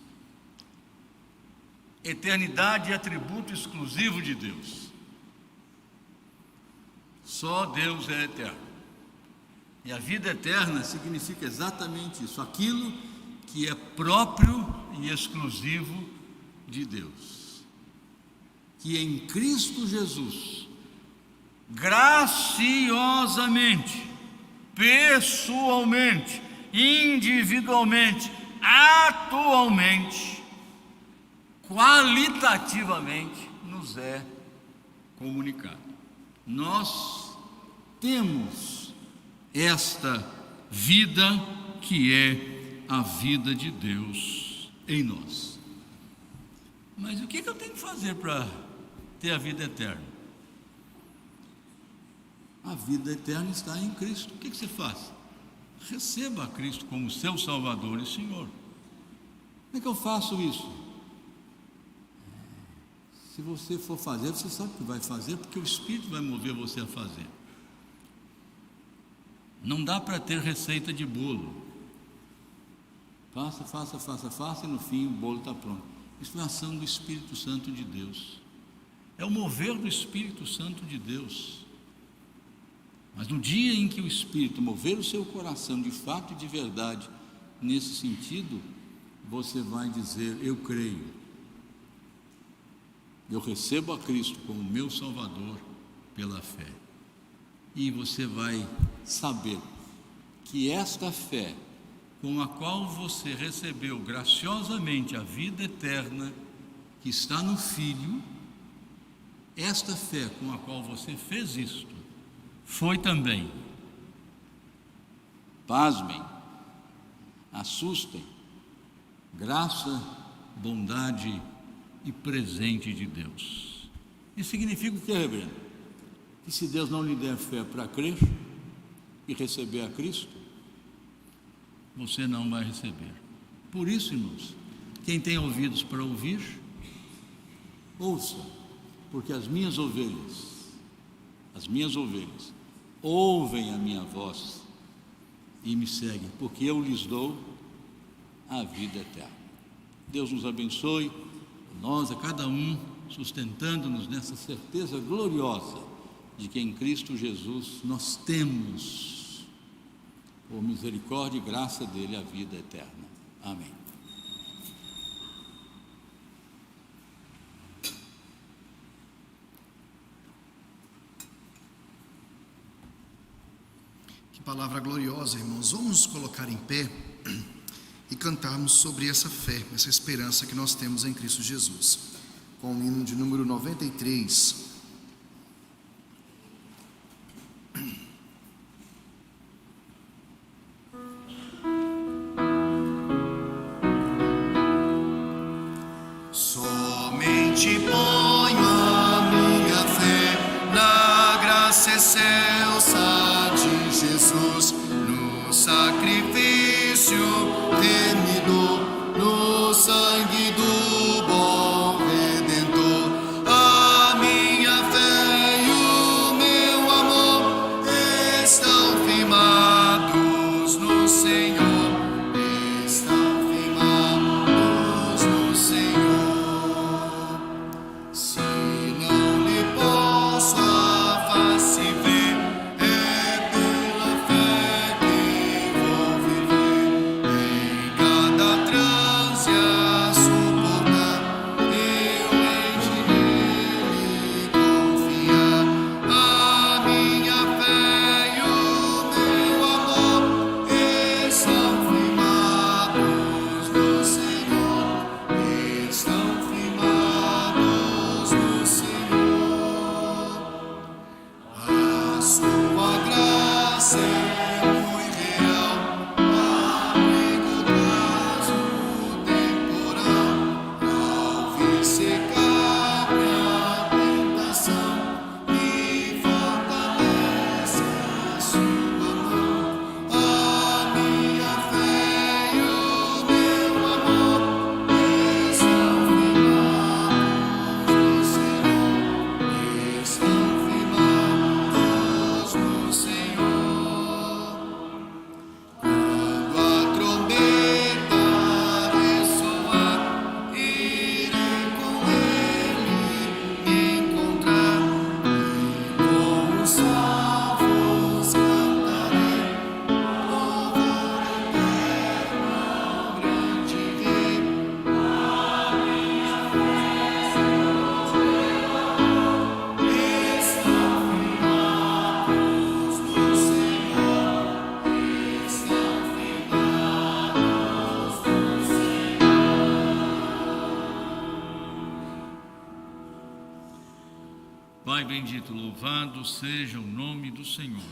Eternidade é atributo exclusivo de Deus. Só Deus é eterno. E a vida eterna significa exatamente isso, aquilo que é próprio e exclusivo de Deus, que em Cristo Jesus, graciosamente, pessoalmente, individualmente, atualmente, qualitativamente, nos é comunicado. Nós temos esta vida que é a vida de Deus em nós. Mas o que eu tenho que fazer para ter a vida eterna? A vida eterna está em Cristo. O que você faz? Receba a Cristo como seu Salvador e Senhor. Como é que eu faço isso? Se você for fazer, você sabe o que vai fazer, porque o Espírito vai mover você a fazer. Não dá para ter receita de bolo. Faça, faça, faça, faça, e no fim o bolo está pronto. Isso é a ação do Espírito Santo de Deus. É o mover do Espírito Santo de Deus. Mas no dia em que o Espírito mover o seu coração de fato e de verdade, nesse sentido, você vai dizer: eu creio, eu recebo a Cristo como meu Salvador pela fé. E você vai saber que esta fé, com a qual você recebeu graciosamente a vida eterna, que está no Filho, esta fé com a qual você fez isto, foi também, pasmem, assustem, graça, bondade e presente de Deus. Isso significa o que, reverendo? Que se Deus não lhe der fé para crer e receber a Cristo, você não vai receber. Por isso, irmãos, quem tem ouvidos para ouvir, ouça, porque as minhas ovelhas ouvem a minha voz e me seguem, porque eu lhes dou a vida eterna. Deus nos abençoe, nós, a cada um, sustentando-nos nessa certeza gloriosa de que em Cristo Jesus nós temos, por misericórdia e graça dele, a vida eterna. Amém. Que palavra gloriosa, irmãos. Vamos nos colocar em pé e cantarmos sobre essa fé, essa esperança que nós temos em Cristo Jesus, com o hino de número 93. Somente ponho a minha fé na graça excelsa de Jesus, no sacrifício remidor, no sangue do bom Redentor. A minha fé e o meu amor estão firmados no Senhor, estão firmados no Senhor. bendito, louvado seja o nome do Senhor,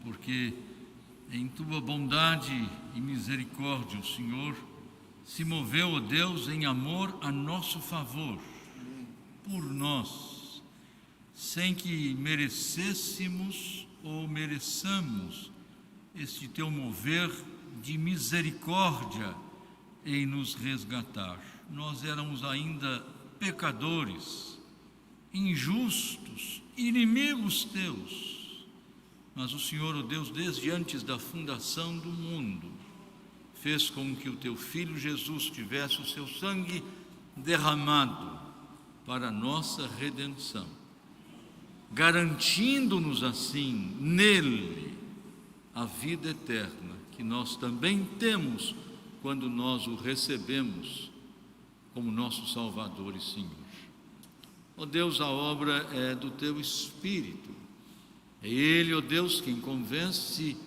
porque em tua bondade e misericórdia o Senhor se moveu, ó Deus, em amor a nosso favor, por nós, sem que merecêssemos ou mereçamos este teu mover de misericórdia em nos resgatar. Nós éramos ainda pecadores, injustos, inimigos teus, mas o Senhor, ó Deus, desde antes da fundação do mundo, fez com que o teu Filho Jesus tivesse o seu sangue derramado para a nossa redenção, garantindo-nos assim nele a vida eterna, que nós também temos quando nós o recebemos como nosso Salvador e Senhor. Ó Deus, a obra é do teu Espírito, é Ele, ó Deus, quem convence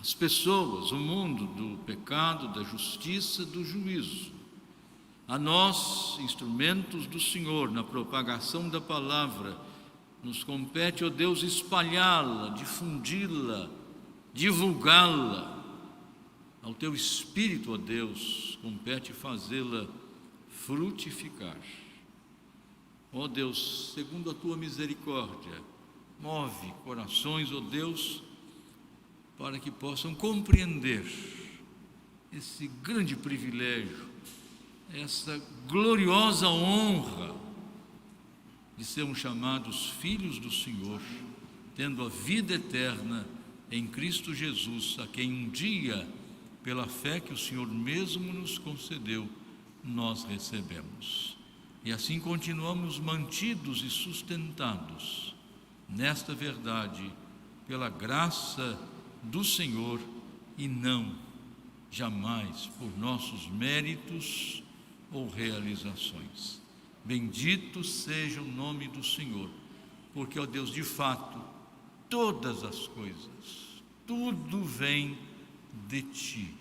as pessoas, o mundo, do pecado, da justiça, do juízo. A nós, instrumentos do Senhor na propagação da palavra, nos compete, ó Deus, espalhá-la, difundi-la, divulgá-la. Ao teu Espírito, ó Deus, compete fazê-la frutificar. Ó Deus, segundo a tua misericórdia, move corações, ó Deus, para que possam compreender esse grande privilégio, essa gloriosa honra de sermos chamados filhos do Senhor, tendo a vida eterna em Cristo Jesus, a quem um dia, pela fé que o Senhor mesmo nos concedeu, nós recebemos. E assim continuamos mantidos e sustentados nesta verdade, pela graça do Senhor, e não jamais por nossos méritos ou realizações. Bendito seja o nome do Senhor, porque, ó Deus, de fato, todas as coisas, tudo vem de Ti.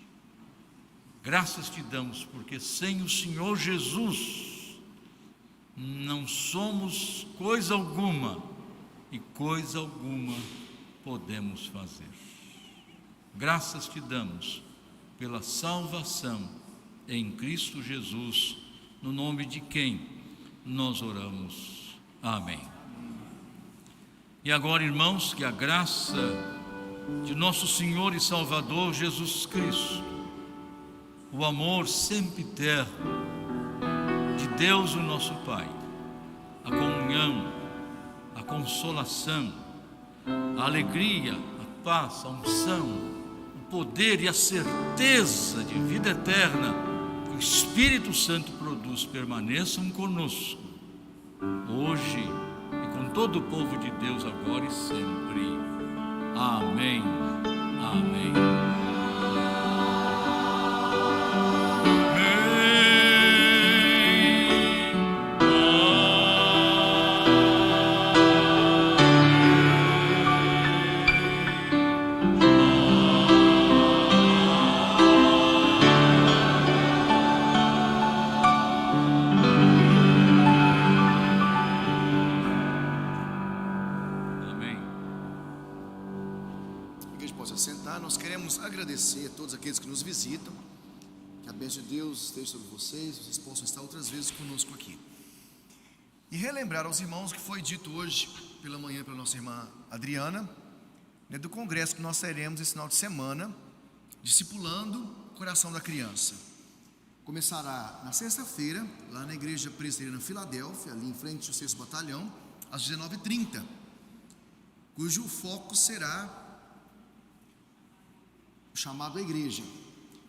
Graças te damos, porque sem o Senhor Jesus não somos coisa alguma, e coisa alguma podemos fazer. Graças te damos pela salvação em Cristo Jesus, no nome de quem nós oramos. Amém. E agora, irmãos, que a graça de nosso Senhor e Salvador Jesus Cristo, o amor sempiterno de Deus, o nosso Pai, a comunhão, a consolação, a alegria, a paz, a unção, o poder e a certeza de vida eterna que o Espírito Santo produz, permaneçam conosco, hoje e com todo o povo de Deus, agora e sempre. Amém. Amém. Agradecer a todos aqueles que nos visitam, que a bênção de Deus esteja sobre vocês possam estar outras vezes conosco aqui. E relembrar aos irmãos que foi dito hoje pela manhã pela nossa irmã Adriana, do congresso que nós teremos esse final de semana, discipulando o coração da criança. Começará na sexta-feira, lá na Igreja Presbiteriana Filadélfia, ali em frente ao 6º Batalhão, às 19h30, cujo foco será chamado a igreja.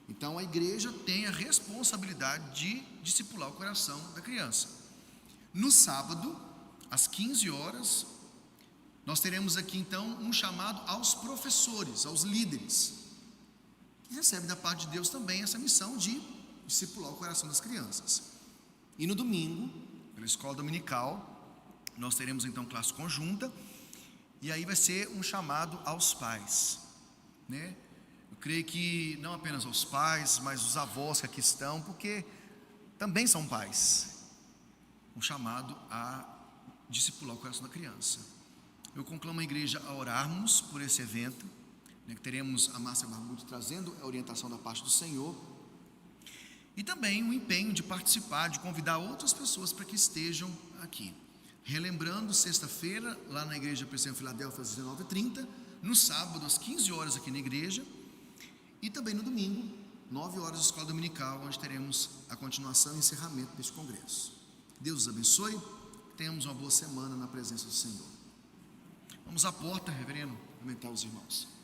Então a igreja tem a responsabilidade de discipular o coração da criança. No sábado, às 15 horas, nós teremos aqui então um chamado aos professores, aos líderes, que recebem da parte de Deus também essa missão de discipular o coração das crianças. E no domingo, pela escola dominical, nós teremos então classe conjunta, e aí vai ser um chamado aos pais, né? Eu creio que não apenas aos pais, mas os avós que aqui estão, porque também são pais. Um chamado a discipular o coração da criança. Eu conclamo a igreja a orarmos por esse evento, né, que teremos a Márcia Barbudo trazendo a orientação da parte do Senhor, e também o empenho de participar, de convidar outras pessoas para que estejam aqui. Relembrando, sexta-feira, lá na igreja Presbiteriana Filadélfia, às 19h30, no sábado, às 15 horas aqui na igreja, e também no domingo, 9 horas, escola dominical, onde teremos a continuação e encerramento deste congresso. Deus os abençoe, tenhamos uma boa semana na presença do Senhor. Vamos à porta, reverendo, aumentar os irmãos.